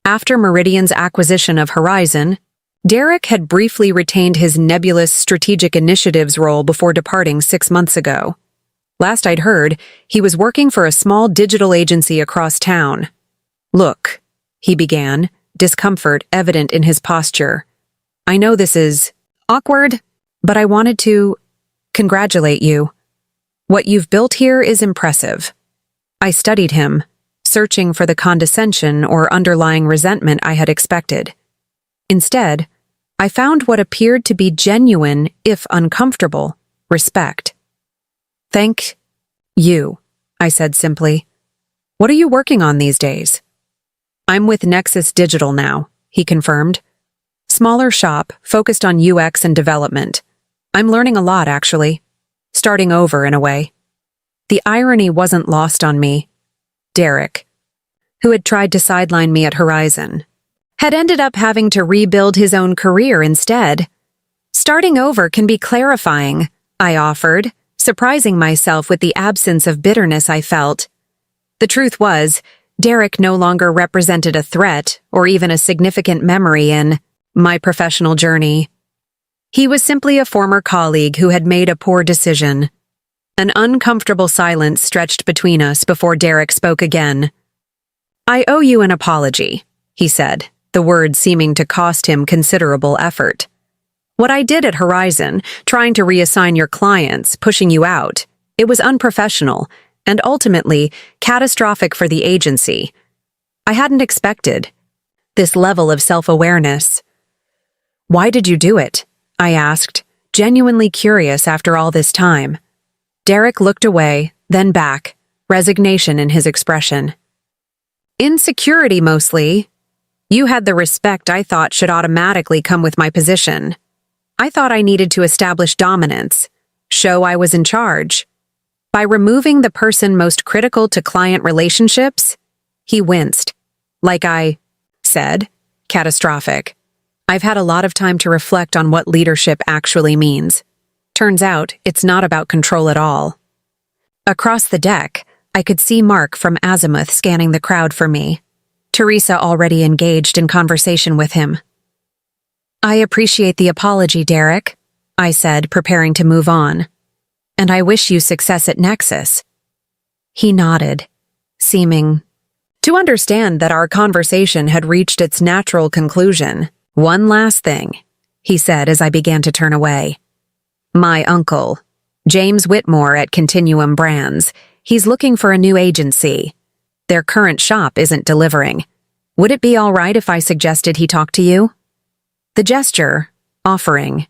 After Meridian's acquisition of Horizon, Derrick had briefly retained his nebulous strategic initiatives role before departing 6 months ago. Last I'd heard, he was working for a small digital agency across town. "Look," he began, discomfort evident in his posture. "I know this is awkward, but I wanted to congratulate you. What you've built here is impressive." I studied him, searching for the condescension or underlying resentment I had expected. Instead, I found what appeared to be genuine, if uncomfortable, respect. "Thank you," I said simply. "What are you working on these days?" "I'm with Nexus Digital now," he confirmed. "Smaller shop, focused on UX and development. I'm learning a lot, actually. Starting over, in a way." The irony wasn't lost on me. Derrick, who had tried to sideline me at Horizon, had ended up having to rebuild his own career instead. "Starting over can be clarifying," I offered, surprising myself with the absence of bitterness I felt. The truth was, Derrick no longer represented a threat or even a significant memory in my professional journey. He was simply a former colleague who had made a poor decision. An uncomfortable silence stretched between us before Derrick spoke again. "I owe you an apology," he said, the words seeming to cost him considerable effort. "What I did at Horizon, trying to reassign your clients, pushing you out, it was unprofessional and ultimately catastrophic for the agency. I hadn't expected this level of self-awareness." "Why did you do it?" I asked, genuinely curious after all this time. Derrick looked away, then back, resignation in his expression. "Insecurity, mostly. You had the respect I thought should automatically come with my position. I thought I needed to establish dominance, show I was in charge. By removing the person most critical to client relationships," he winced. "Like I said, catastrophic. I've had a lot of time to reflect on what leadership actually means. Turns out, it's not about control at all." Across the deck, I could see Mark from Azimuth scanning the crowd for me. Teresa already engaged in conversation with him. "I appreciate the apology, Derrick," I said, preparing to move on. "And I wish you success at Nexus." He nodded, seeming to understand that our conversation had reached its natural conclusion. "One last thing," he said as I began to turn away. "My uncle, James Whitmore at Continuum Brands, he's looking for a new agency. Their current shop isn't delivering. Would it be all right if I suggested he talk to you?" The gesture, offering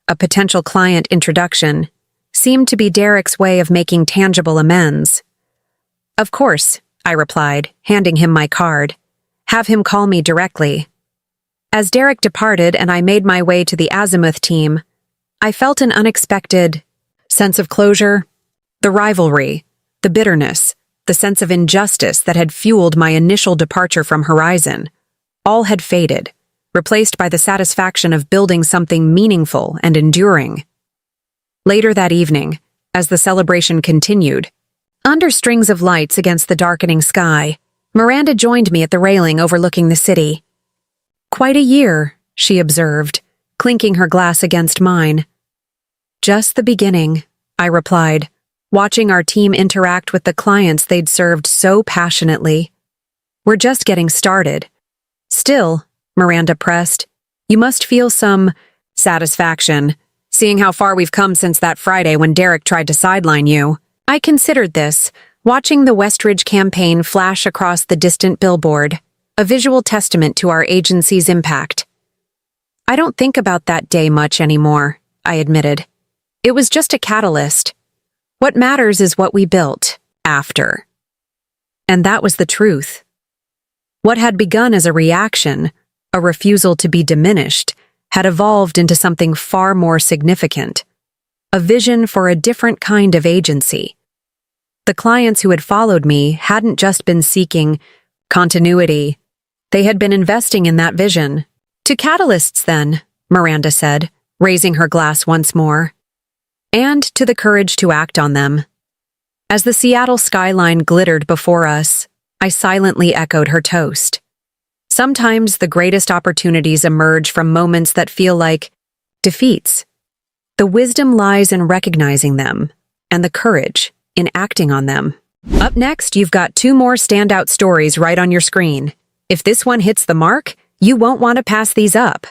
a potential client introduction, seemed to be Derrick's way of making tangible amends. "Of course," I replied, handing him my card. "Have him call me directly." As Derrick departed and I made my way to the Azimuth team, I felt an unexpected sense of closure. The rivalry, the bitterness, the sense of injustice that had fueled my initial departure from Horizon, all had faded, replaced by the satisfaction of building something meaningful and enduring. Later that evening, as the celebration continued, under strings of lights against the darkening sky, Miranda joined me at the railing overlooking the city. "Quite a year," she observed, clinking her glass against mine. "Just the beginning," I replied, watching our team interact with the clients they'd served so passionately. "We're just getting started." "Still," Miranda pressed, "you must feel some satisfaction, seeing how far we've come since that Friday when Derrick tried to sideline you." I considered this, watching the Westridge campaign flash across the distant billboard, a visual testament to our agency's impact. "I don't think about that day much anymore," I admitted. "It was just a catalyst. What matters is what we built after." And that was the truth. What had begun as a reaction, a refusal to be diminished, had evolved into something far more significant, a vision for a different kind of agency. The clients who had followed me hadn't just been seeking continuity, they had been investing in that vision. "To catalysts, then," Miranda said, raising her glass once more. "And to the courage to act on them." As the Seattle skyline glittered before us, I silently echoed her toast. Sometimes the greatest opportunities emerge from moments that feel like defeats. The wisdom lies in recognizing them, and the courage in acting on them. Up next, you've got 2 more standout stories right on your screen. If this one hits the mark, you won't want to pass these up.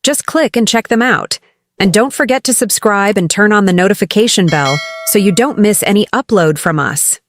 Just click and check them out. And don't forget to subscribe and turn on the notification bell so you don't miss any upload from us.